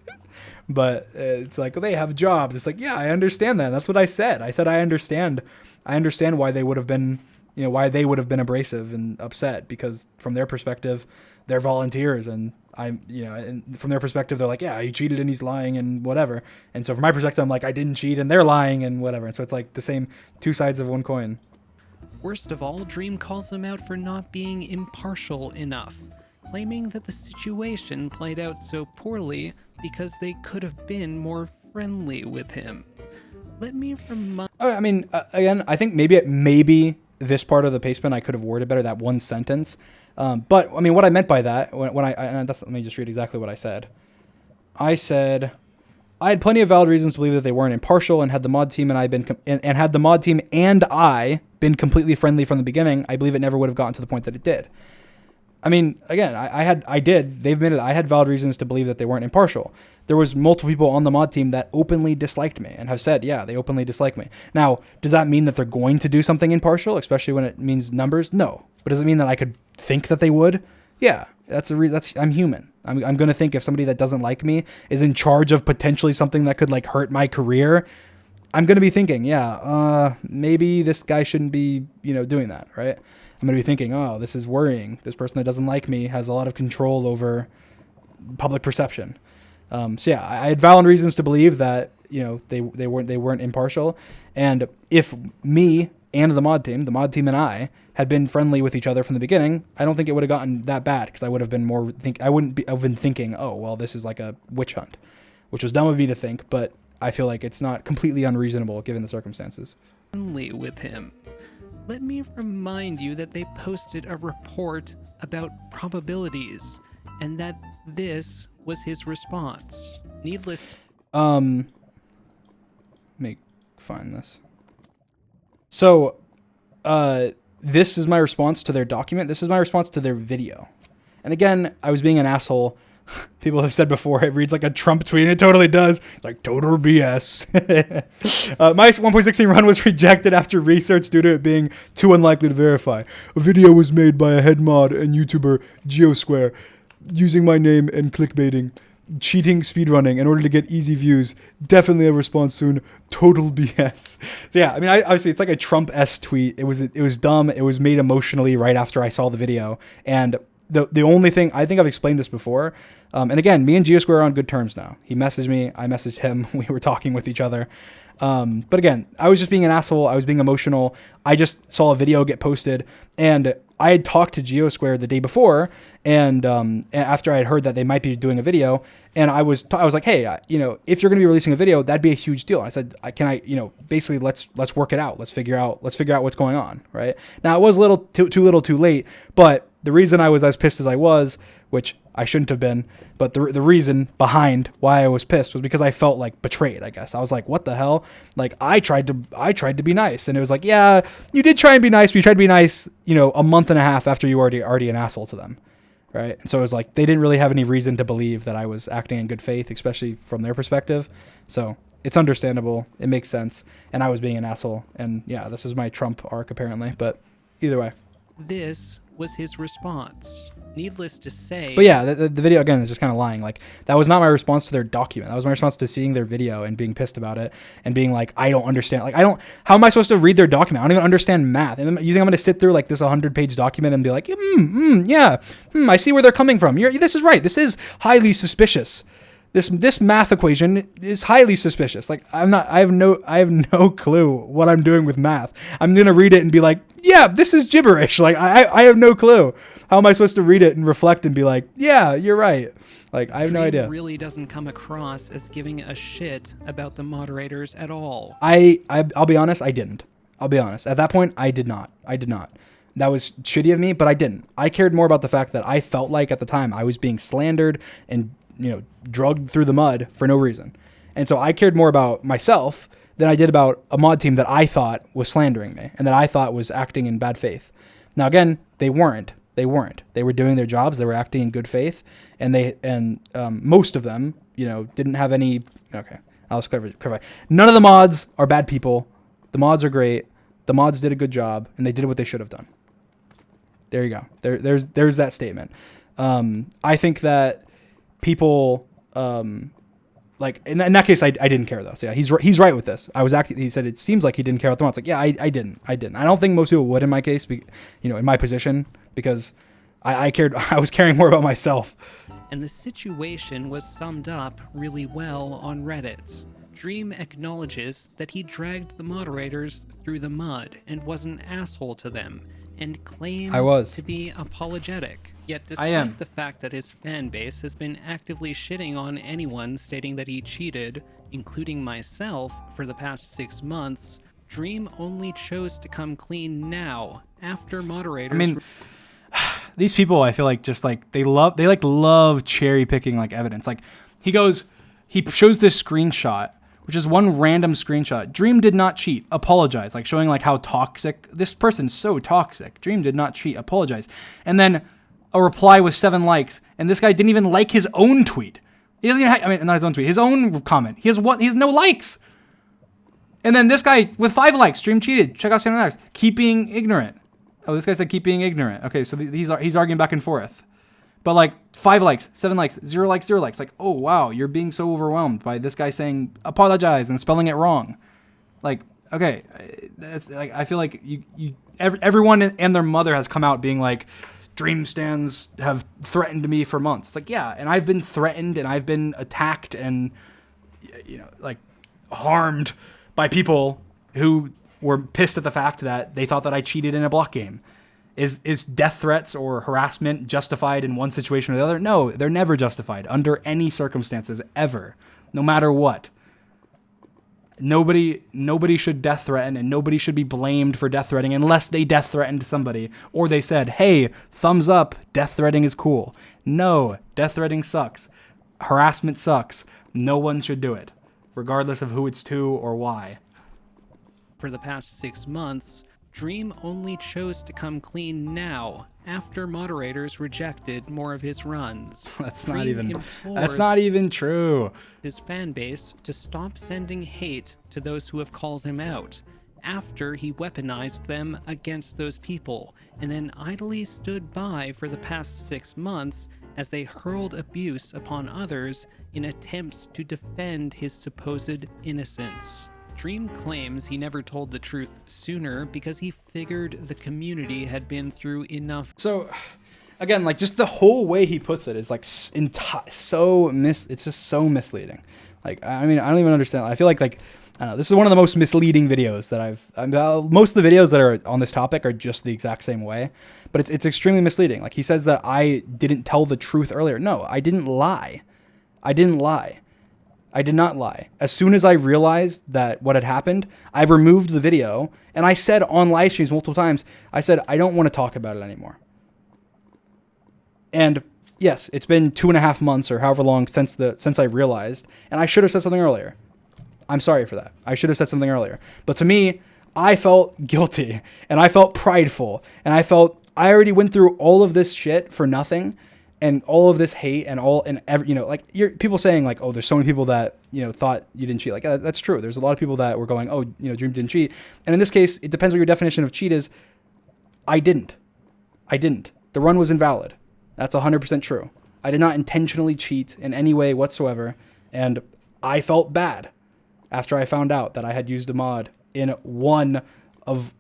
But it's like, well, they have jobs. It's like, yeah, I understand that. That's what I said. I said I understand. I understand why they would have been, why they would have been abrasive and upset, because from their perspective, they're volunteers, and and from their perspective, they're like, yeah, he cheated and he's lying and whatever. And so from my perspective, I'm like, I didn't cheat and they're lying and whatever. And so it's like the same two sides of one coin. Worst of all, Dream calls them out for not being impartial enough, claiming that the situation played out so poorly because they could have been more friendly with him. Let me remind... I mean, again, I think maybe this part of the pastebin I could have worded better, that one sentence. But, I mean, what I meant by that, let me just read exactly what I said. I said, I had plenty of valid reasons to believe that they weren't impartial, and had the mod team and I been completely friendly from the beginning, I believe it never would have gotten to the point that it did. I mean, again, they've admitted I had valid reasons to believe that they weren't impartial. There was multiple people on the mod team that openly disliked me and have said, yeah, they openly dislike me. Now, does that mean that they're going to do something impartial, especially when it means numbers? No. But does it mean that I could think that they would? Yeah, I'm human. I'm going to think if somebody that doesn't like me is in charge of potentially something that could like hurt my career, I'm going to be thinking, yeah, maybe this guy shouldn't be, doing that, right? I'm going to be thinking, oh, this is worrying. This person that doesn't like me has a lot of control over public perception. So yeah, I had valid reasons to believe that, they weren't impartial. And if me and the mod team and I had been friendly with each other from the beginning, I don't think it would have gotten that bad, because I would have been I've been thinking, oh, well, this is like a witch hunt, which was dumb of me to think, but I feel like it's not completely unreasonable given the circumstances. Friendly with him. Let me remind you that they posted a report about probabilities, and that this was his response. Needless to... Find this. So, this is my response to their document. This is my response to their video. And again, I was being an asshole. People have said before, it reads like a Trump tweet, and it totally does. Like, total BS. My 1.16 run was rejected after research due to it being too unlikely to verify. A video was made by a head mod and YouTuber, Geosquare, using my name and clickbaiting, cheating speedrunning in order to get easy views. Definitely a response soon. Total BS. So yeah, I mean, obviously it's like a Trump-esque tweet. It was dumb. It was made emotionally right after I saw the video. And the only thing, I think I've explained this before, and again, me and Geosquare are on good terms now. He messaged me, I messaged him, we were talking with each other. But again, I was just being an asshole. I was being emotional. I just saw a video get posted, and I had talked to Geosquare the day before, and after I had heard that they might be doing a video, and I was like, hey, if you're going to be releasing a video, that'd be a huge deal. And I said, basically let's work it out. Let's figure out what's going on, right? Now it was a little too late, but the reason I was as pissed as I was, which I shouldn't have been, but the reason behind why I was pissed was because I felt like betrayed, I guess. I was like, what the hell? Like, I tried to be nice. And it was like, yeah, you did try and be nice, but you tried to be nice, a month and a half after you were already an asshole to them, right? And so it was like, they didn't really have any reason to believe that I was acting in good faith, especially from their perspective. So it's understandable. It makes sense. And I was being an asshole. And yeah, this is my Trump arc apparently, but either way. This was his response. Needless to say... But yeah, the video, again, is just kind of lying. Like, that was not my response to their document. That was my response to seeing their video and being pissed about it and being like, I don't understand. Like, how am I supposed to read their document? I don't even understand math. And you think I'm going to sit through like this 100-page document and be like, I see where they're coming from. This is right. This is highly suspicious. This math equation is highly suspicious. Like, I have no clue what I'm doing with math. I'm going to read it and be like, yeah, this is gibberish. Like, I have no clue. How am I supposed to read it and reflect and be like, yeah, you're right? Like, I have no idea. Really doesn't come across as giving a shit about the moderators at all. I'll be honest, I didn't. I'll be honest. At that point, I did not. That was shitty of me, but I didn't. I cared more about the fact that I felt like at the time I was being slandered and, drugged through the mud for no reason. And so I cared more about myself than I did about a mod team that I thought was slandering me and that I thought was acting in bad faith. Now, again, they weren't. They weren't. They were doing their jobs. They were acting in good faith, and most of them, didn't have any. Okay, I'll just clarify. None of the mods are bad people. The mods are great. The mods did a good job, and they did what they should have done. There you go. There's that statement. I think that people, like in that case, I didn't care though. So yeah, he's right with this. He said it seems like he didn't care about the mods. Like, yeah, I didn't. I don't think most people would in my case, in my position, because I cared. I was caring more about myself. And the situation was summed up really well on Reddit. Dream acknowledges that he dragged the moderators through the mud and was an asshole to them, and claims to be apologetic. Yet despite the fact that his fan base has been actively shitting on anyone stating that he cheated, including myself, for the past 6 months, Dream only chose to come clean now, after moderators... These people, I feel like, just like they love cherry picking like evidence. Like he shows this screenshot, which is one random screenshot. Dream did not cheat. Apologize. Like showing like how toxic this person's so toxic. Dream did not cheat. Apologize. And then a reply with 7 likes, and this guy didn't even like his own tweet. He doesn't even not his own tweet, his own comment. He has no likes. And then this guy with 5 likes, Dream cheated. Check out 7 likes. Keep being ignorant. Oh, this guy said keep being ignorant. Okay, so he's arguing back and forth. But like 5 likes, 7 likes, 0 likes, 0 likes. Like, oh wow, you're being so overwhelmed by this guy saying apologize and spelling it wrong. Like, okay, that's, like I feel like everyone and their mother has come out being like, Dream stands have threatened me for months. It's like, yeah, and I've been threatened and I've been attacked and like harmed by people who were pissed at the fact that they thought that I cheated in a block game. Is death threats or harassment justified in one situation or the other? No, they're never justified under any circumstances ever, no matter what. Nobody should death threaten, and nobody should be blamed for death threatening unless they death threatened somebody or they said, hey, thumbs up, death threatening is cool. No, death threatening sucks. Harassment sucks. No one should do it, regardless of who it's to or why. For the past 6 months, Dream only chose to come clean now, after moderators rejected more of his runs. That's not even true. His fan base to stop sending hate to those who have called him out, after he weaponized them against those people, and then idly stood by for the past 6 months as they hurled abuse upon others in attempts to defend his supposed innocence. Dream claims he never told the truth sooner because he figured the community had been through enough. So, again, like just the whole way he puts it is like it's just so misleading. Like, I mean, I don't even understand. I feel like I don't know. This is one of the most misleading videos that most of the videos that are on this topic are just the exact same way, but it's extremely misleading. Like he says that I didn't tell the truth earlier. No, I didn't lie. I did not lie. As soon as I realized that what had happened, I removed the video, and I said on live streams multiple times, I said, I don't want to talk about it anymore. And yes, it's been 2.5 months or however long since I realized, and I should have said something earlier. I'm sorry for that. I should have said something earlier. But to me, I felt guilty, and I felt prideful, and I already went through all of this shit for nothing. And all of this hate and people saying like, oh, there's so many people that, thought you didn't cheat. Like, that's true. There's a lot of people that were going, oh, Dream didn't cheat. And in this case, it depends what your definition of cheat is. I didn't. The run was invalid. That's 100% true. I did not intentionally cheat in any way whatsoever. And I felt bad after I found out that I had used a mod in one of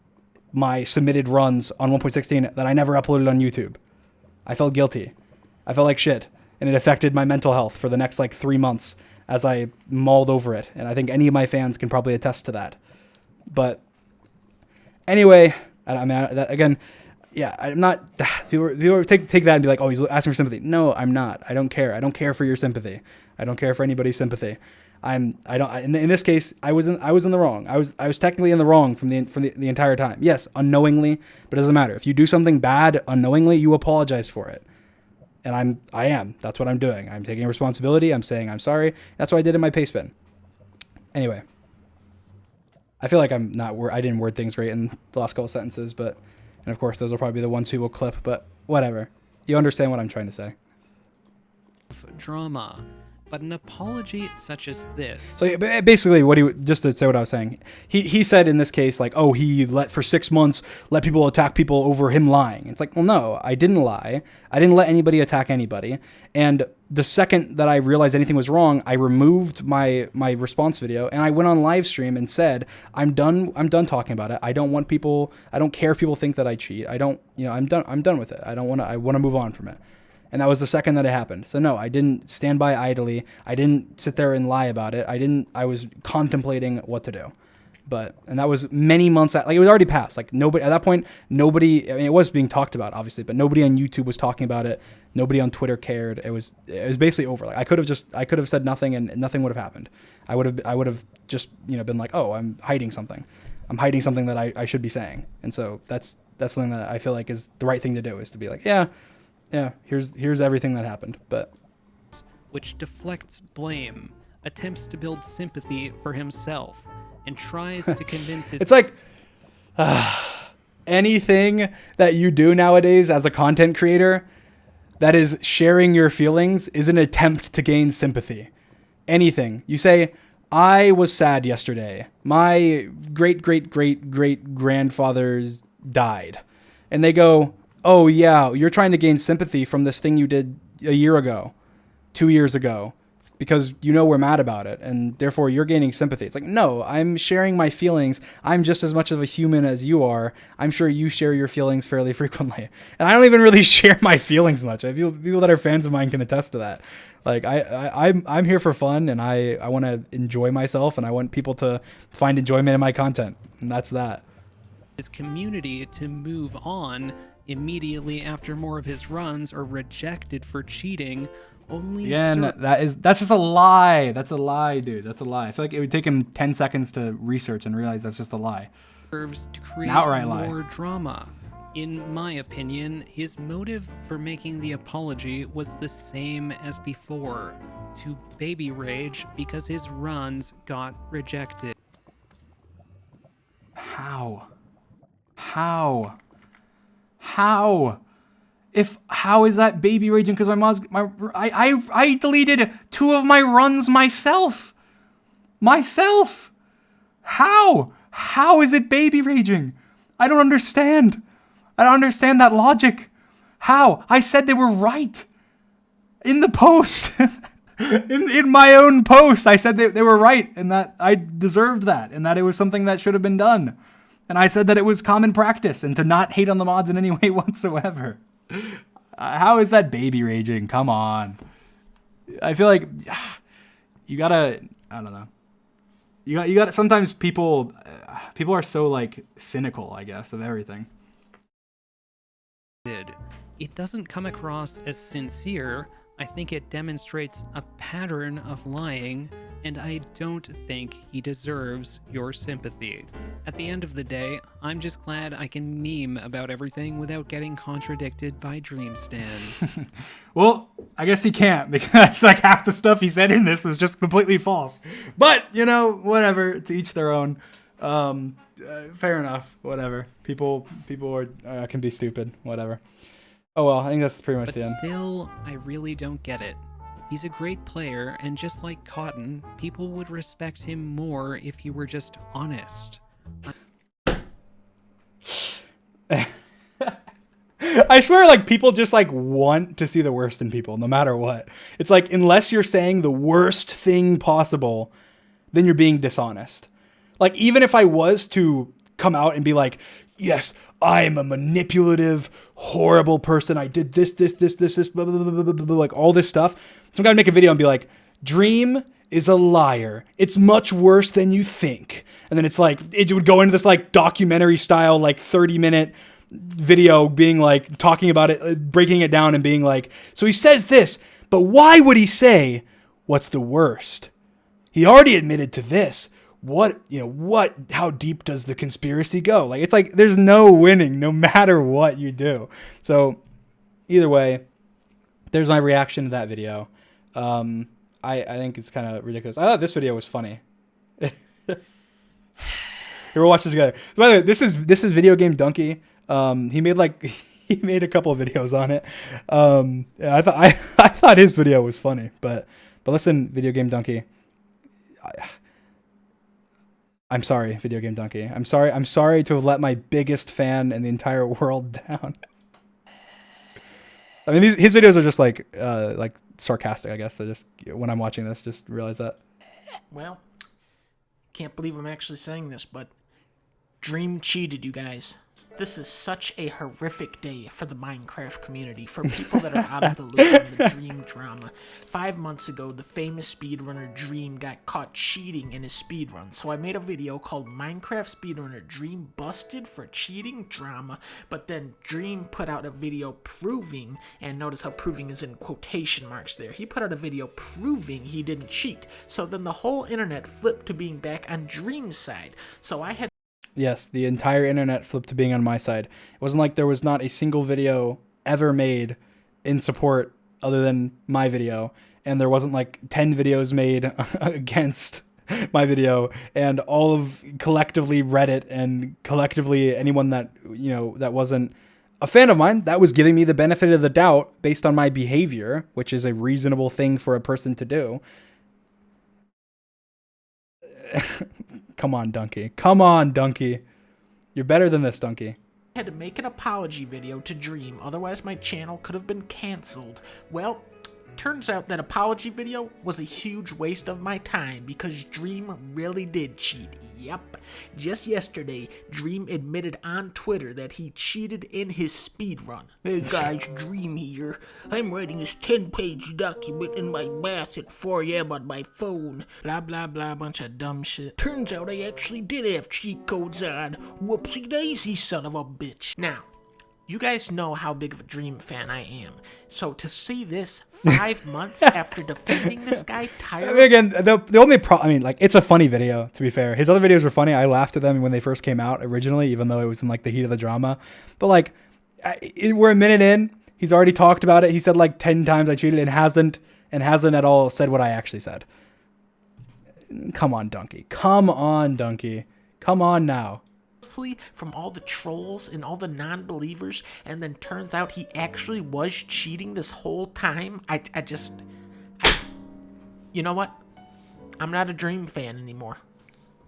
my submitted runs on 1.16 that I never uploaded on YouTube. I felt guilty. I felt like shit, and it affected my mental health for the next 3 months as I mulled over it. And I think any of my fans can probably attest to that. But anyway, I mean, again, yeah, I'm not. People take that and be like, oh, he's asking for sympathy. No, I'm not. I don't care. I don't care for your sympathy. I don't care for anybody's sympathy. In this case, I was in the wrong. I was technically in the wrong from the entire time. Yes, unknowingly, but it doesn't matter. If you do something bad unknowingly, you apologize for it. And I am. That's what I'm doing. I'm taking responsibility. I'm saying I'm sorry. That's what I did in my paste bin. Anyway, I feel like I didn't word things great in the last couple sentences, but And of course, those will probably be the ones people clip, but whatever. You understand what I'm trying to say. Drama, but an apology such as this. So basically, just to say what I was saying, he said in this case, like, oh, he for 6 months let people attack people over him lying. It's like, well, no, I didn't lie. I didn't let anybody attack anybody. And the second that I realized anything was wrong, I removed my response video and I went on live stream and said, I'm done talking about it. I don't care if people think that I cheat. I'm done with it. I want to move on from it. And that was the second that it happened. So no, I didn't stand by idly. I didn't sit there and lie about it. I was contemplating what to do. And that was many months out. Like, it was already past. Like, nobody at that point, I mean, it was being talked about, obviously, but nobody on YouTube was talking about it. Nobody on Twitter cared. It was basically over. Like, I could have said nothing and nothing would have happened. I would have just, been like, oh, I'm hiding something. I'm hiding something that I should be saying. And so that's something that I feel like is the right thing to do, is to be like, yeah, here's everything that happened. But which deflects blame, attempts to build sympathy for himself, and tries to convince his... It's like anything that you do nowadays as a content creator that is sharing your feelings is an attempt to gain sympathy. Anything. You say, I was sad yesterday. My great-great-great-great-grandfathers died. And they go, oh yeah, you're trying to gain sympathy from this thing you did a year ago, 2 years ago, because we're mad about it, and therefore you're gaining sympathy. It's like, no, I'm sharing my feelings. I'm just as much of a human as you are. I'm sure you share your feelings fairly frequently. And I don't even really share my feelings much. People that are fans of mine can attest to that. Like, I'm here for fun, and I want to enjoy myself, and I want people to find enjoyment in my content, and that's that. His community to move on immediately after more of his runs are rejected for cheating. That's just a lie. That's a lie, dude. That's a lie. I feel like it would take him 10 seconds to research and realize that's just a lie. Serves to create more drama. In my opinion, his motive for making the apology was the same as before, to baby rage because his runs got rejected. How? How is that baby raging? Because I deleted 2 of my runs myself. How is it baby raging? I don't understand. I don't understand that logic. How? I said they were right in the post. in my own post, I said they were right, and that I deserved that, and that it was something that should have been done. And I said that it was common practice and to not hate on the mods in any way whatsoever. How is that baby raging? Come on. I feel like you gotta, I don't know. You gotta, sometimes people are so like cynical, I guess, of everything. It doesn't come across as sincere. I think it demonstrates a pattern of lying, and I don't think he deserves your sympathy. At the end of the day, I'm just glad I can meme about everything without getting contradicted by Dreamstand. Well, I guess he can't, because like half the stuff he said in this was just completely false. But, whatever, to each their own. Fair enough, whatever. People are can be stupid, whatever. Oh well, I think that's pretty much the end. Still, I really don't get it. He's a great player, and just like Cotton, people would respect him more if he were just honest. I swear, like, people just like want to see the worst in people, no matter what. It's like, unless you're saying the worst thing possible, then you're being dishonest. Like, even if I was to come out and be like, yes, I am a manipulative, horrible person. I did this, blah, blah, blah, blah, blah, like all this stuff. Some guy would make a video and be like, Dream is a liar. It's much worse than you think. And then it's like, it would go into this like documentary style, like 30-minute video being like, talking about it, breaking it down and being like, so he says this, but why would he say what's the worst? He already admitted to this. How deep does the conspiracy go? Like, it's like, there's no winning no matter what you do. So either way, there's my reaction to that video. I think it's kind of ridiculous. I thought this video was funny. Here, we'll watch this together. By the way, this is Video Game Donkey. He made like he made a couple of videos on it. I thought I thought his video was funny, but listen, Video Game Donkey. I'm sorry, Video Game Donkey. I'm sorry to have let my biggest fan in the entire world down. I mean, his videos are just like sarcastic, I guess. I just, when I'm watching this, just realize that. Well, can't believe I'm actually saying this, but Dream cheated, you guys. This is such a horrific day for the Minecraft community, for people that are out of the loop on the Dream drama. 5 months ago, the famous speedrunner Dream got caught cheating in his speedrun, so I made a video called Minecraft Speedrunner Dream Busted for Cheating Drama, but then Dream put out a video proving, and notice how proving is in quotation marks there, he put out a video proving he didn't cheat, so then the whole internet flipped to being back on Dream's side, so I had Yes, the entire internet flipped to being on my side. It wasn't like there was not a single video ever made in support other than my video, and there wasn't like 10 videos made against my video, and all of collectively Reddit and collectively anyone that, you know, that wasn't a fan of mine, that was giving me the benefit of the doubt based on my behavior, which is a reasonable thing for a person to do. Come on, Donkey. Come on, Donkey. You're better than this, Donkey. had to make an apology video to Dream, otherwise my channel could have been cancelled. Well, turns out that apology video was a huge waste of my time because Dream really did cheat. Yep. Just yesterday, Dream admitted on Twitter that he cheated in his speedrun. Hey guys, Dream here. I'm writing this 10-page document in my bath at 4 a.m. on my phone. Blah blah blah, bunch of dumb shit. Turns out I actually did have cheat codes on. Whoopsie daisy, son of a bitch. Now, you guys know how big of a Dream fan I am. So to see this 5 months after defending this guy tirelessly... Again, the only problem, I mean, like, it's a funny video, to be fair. His other videos were funny. I laughed at them when they first came out originally, even though it was in, like, the heat of the drama. But, like, we're a minute in. He's already talked about it. He said, like, 10 times I cheated and hasn't at all said what I actually said. Come on, Donkey. Come on, Donkey. Come on now. From all the trolls and all the non-believers, and then turns out he actually was cheating this whole time. You know what? I'm not a Dream fan anymore.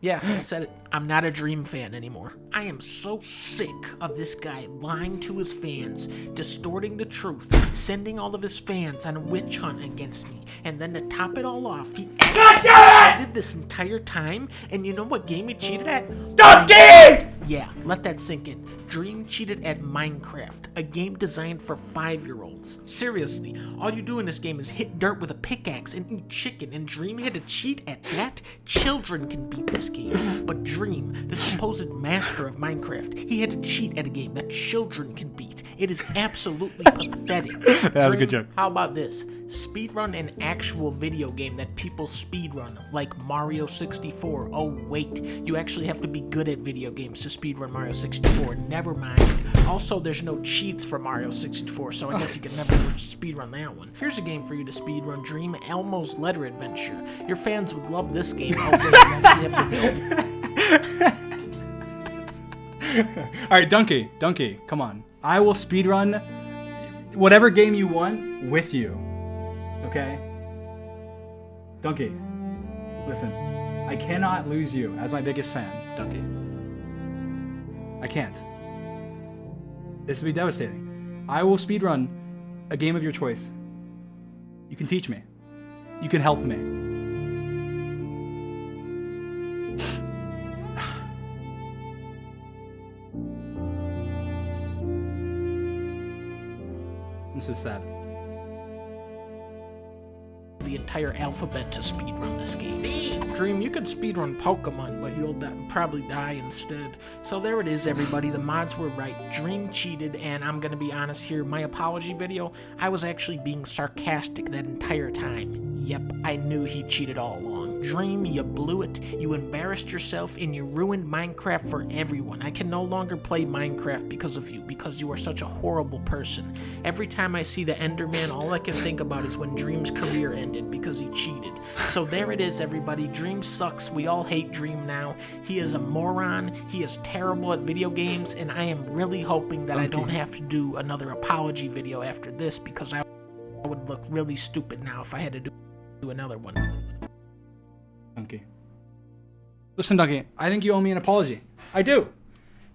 Yeah, I said it. I'm not a Dream fan anymore. I am so sick of this guy lying to his fans, distorting the truth, sending all of his fans on a witch hunt against me, and then to top it all off, he cheated this entire time, and you know what game he cheated at? Donkey! Yeah, let that sink in. Dream cheated at Minecraft, a game designed for 5-year-olds. Seriously, all you do in this game is hit dirt with a pickaxe and eat chicken, and Dream had to cheat at that? Children can beat this game. But Dream, the supposed master of Minecraft, he had to cheat at a game that children can beat. It is absolutely pathetic. That was a good joke. How about this? Speedrun an actual video game that people speedrun, like Mario 64. Oh wait, you actually have to be good at video games to speedrun Mario 64. Never mind. Also, there's no cheats for Mario 64, so I guess you can never speedrun that one. Here's a game for you to speedrun, Dream. Elmo's Letter Adventure. Your fans would love this game. Oh wait, you actually have to build. Alright, Donkey, come on. I will speedrun whatever game you want with you. Okay? Donkey, listen. I cannot lose you as my biggest fan, Donkey. I can't. This would be devastating. I will speedrun a game of your choice. You can teach me. You can help me. This is sad. The entire alphabet to speedrun this game. Dream, you could speedrun Pokemon, but you'll probably die instead. So there it is, everybody. The mods were right. Dream cheated, and I'm gonna be honest here. My apology video, I was actually being sarcastic that entire time. Yep, I knew he cheated all along. Dream, you blew it. You embarrassed yourself and you ruined Minecraft for everyone. I can no longer play Minecraft because of you, because you are such a horrible person. Every time I see the Enderman, all I can think about is when Dream's career ended because he cheated. So there it is, everybody. Dream sucks. We all hate Dream now. He is a moron. He is terrible at video games, and I am really hoping that I don't have to do another apology video after this, because I would look really stupid now if I had to do another one. Donkey. Listen, Donkey, I think you owe me an apology. I do.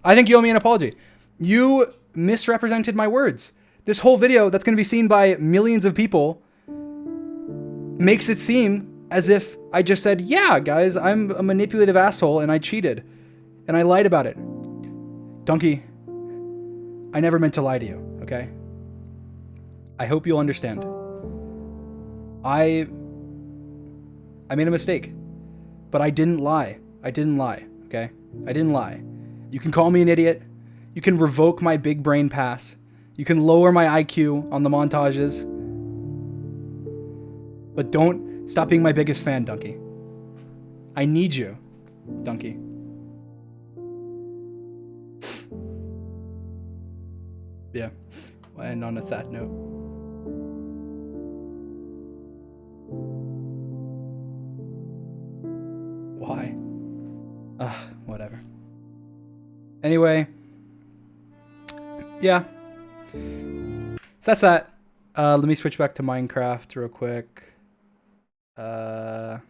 I think you owe me an apology. You misrepresented my words. This whole video that's going to be seen by millions of people makes it seem as if I just said, yeah, guys, I'm a manipulative asshole and I cheated and I lied about it. Donkey, I never meant to lie to you, okay? I hope you'll understand. I made a mistake, but I didn't lie. I didn't lie, okay? I didn't lie. You can call me an idiot. You can revoke my big brain pass. You can lower my IQ on the montages. But don't stop being my biggest fan, Donkey. I need you, Donkey. Yeah, we'll end on a sad note. Why? Whatever. Anyway, yeah. So that's that. Let me switch back to Minecraft real quick. All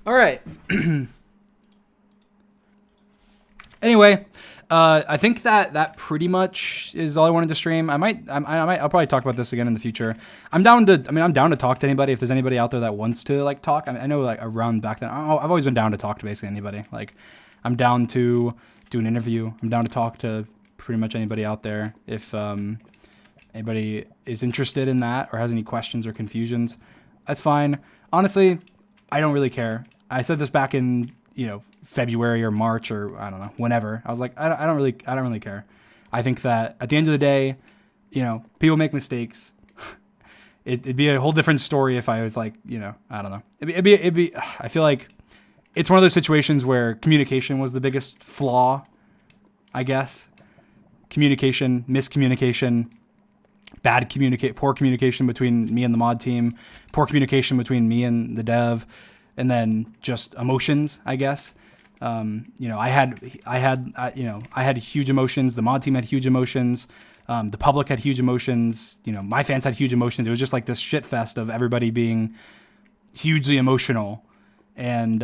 right. Anyway, I think that pretty much is all I wanted to stream. I'll probably talk about this again in the future. I'm down to talk to anybody. If there's anybody out there that wants to like talk, I know like around back then, I've always been down to talk to basically anybody. Like, I'm down to do an interview. I'm down to talk to pretty much anybody out there. If anybody is interested in that or has any questions or confusions, that's fine. Honestly, I don't really care. I said this back in, February or March or I don't know, whenever. I was like, I don't really care. I think that at the end of the day, people make mistakes. It'd be a whole different story if I was like, I don't know. It'd be. I feel like it's one of those situations where communication was the biggest flaw, I guess. Communication, miscommunication, poor communication between me and the mod team, poor communication between me and the dev, and then just emotions, I guess. I had huge emotions. The mod team had huge emotions. The public had huge emotions. My fans had huge emotions. It was just like this shit fest of everybody being hugely emotional. And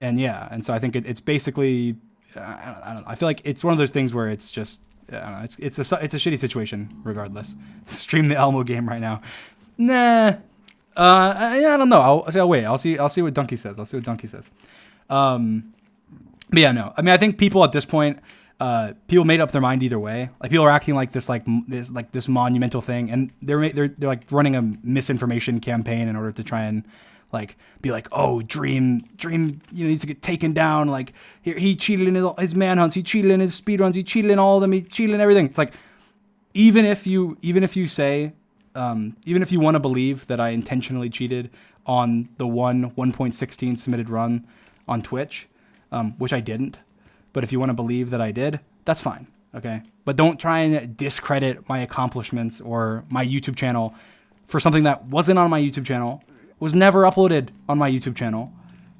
yeah. And so I think it's basically, I don't know. I feel like it's one of those things where it's just, I don't know, it's a shitty situation regardless. Stream the Elmo game right now. Nah. I don't know. I'll wait. I'll see what Donkey says. But yeah, no. I mean, I think people at this point, people made up their mind either way. Like, people are acting like this monumental thing, and they're like running a misinformation campaign in order to try and like be like, oh, Dream, needs to get taken down. Like, he cheated in his manhunts, he cheated in his speedruns, he cheated in all of them, he cheated in everything. It's like, even if you say, even if you want to believe that I intentionally cheated on the 1.16 submitted run on Twitch, which I didn't, but if you want to believe that I did, that's fine, okay? But don't try and discredit my accomplishments or my YouTube channel for something that wasn't on my YouTube channel, was never uploaded on my YouTube channel,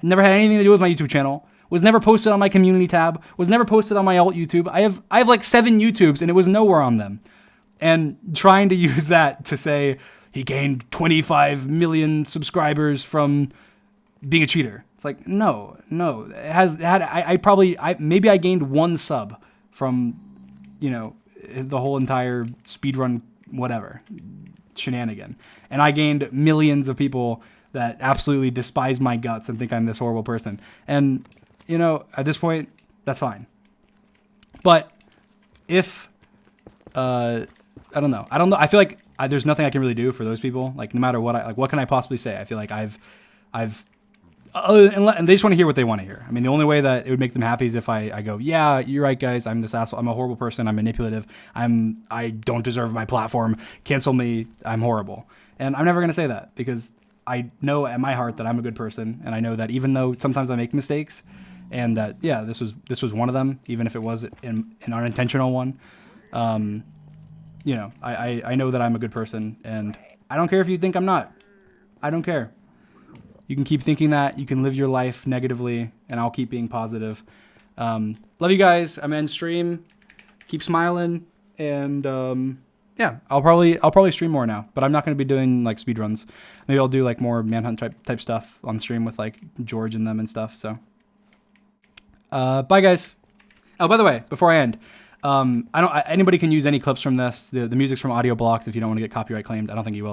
never had anything to do with my YouTube channel, was never posted on my community tab, was never posted on my alt YouTube. I have like 7 YouTubes and it was nowhere on them. And trying to use that to say he gained 25 million subscribers from being a cheater. It's like, no. Maybe I gained 1 sub from, the whole entire speedrun whatever shenanigan. And I gained millions of people that absolutely despise my guts and think I'm this horrible person. And, at this point, that's fine. But if, I don't know. I feel like there's nothing I can really do for those people. Like, no matter what what can I possibly say? I feel like I've And they just want to hear what they want to hear. I mean, the only way that it would make them happy is if I go, yeah, you're right, guys. I'm this asshole. I'm a horrible person. I'm manipulative. I don't deserve my platform. Cancel me. I'm horrible. And I'm never going to say that because I know at my heart that I'm a good person. And I know that even though sometimes I make mistakes and that, yeah, this was one of them, even if it was an unintentional one, you know, I know that I'm a good person and I don't care if you think I'm not. I don't care. You can keep thinking that. You can live your life negatively, and I'll keep being positive. Love you guys. I'm in stream. Keep smiling, and yeah, I'll probably stream more now. But I'm not going to be doing like speed runs. Maybe I'll do like more manhunt type stuff on stream with like George and them and stuff. So, bye guys. Oh, by the way, before I end, anybody can use any clips from this. The music's from Audio Blocks. If you don't want to get copyright claimed, I don't think you will.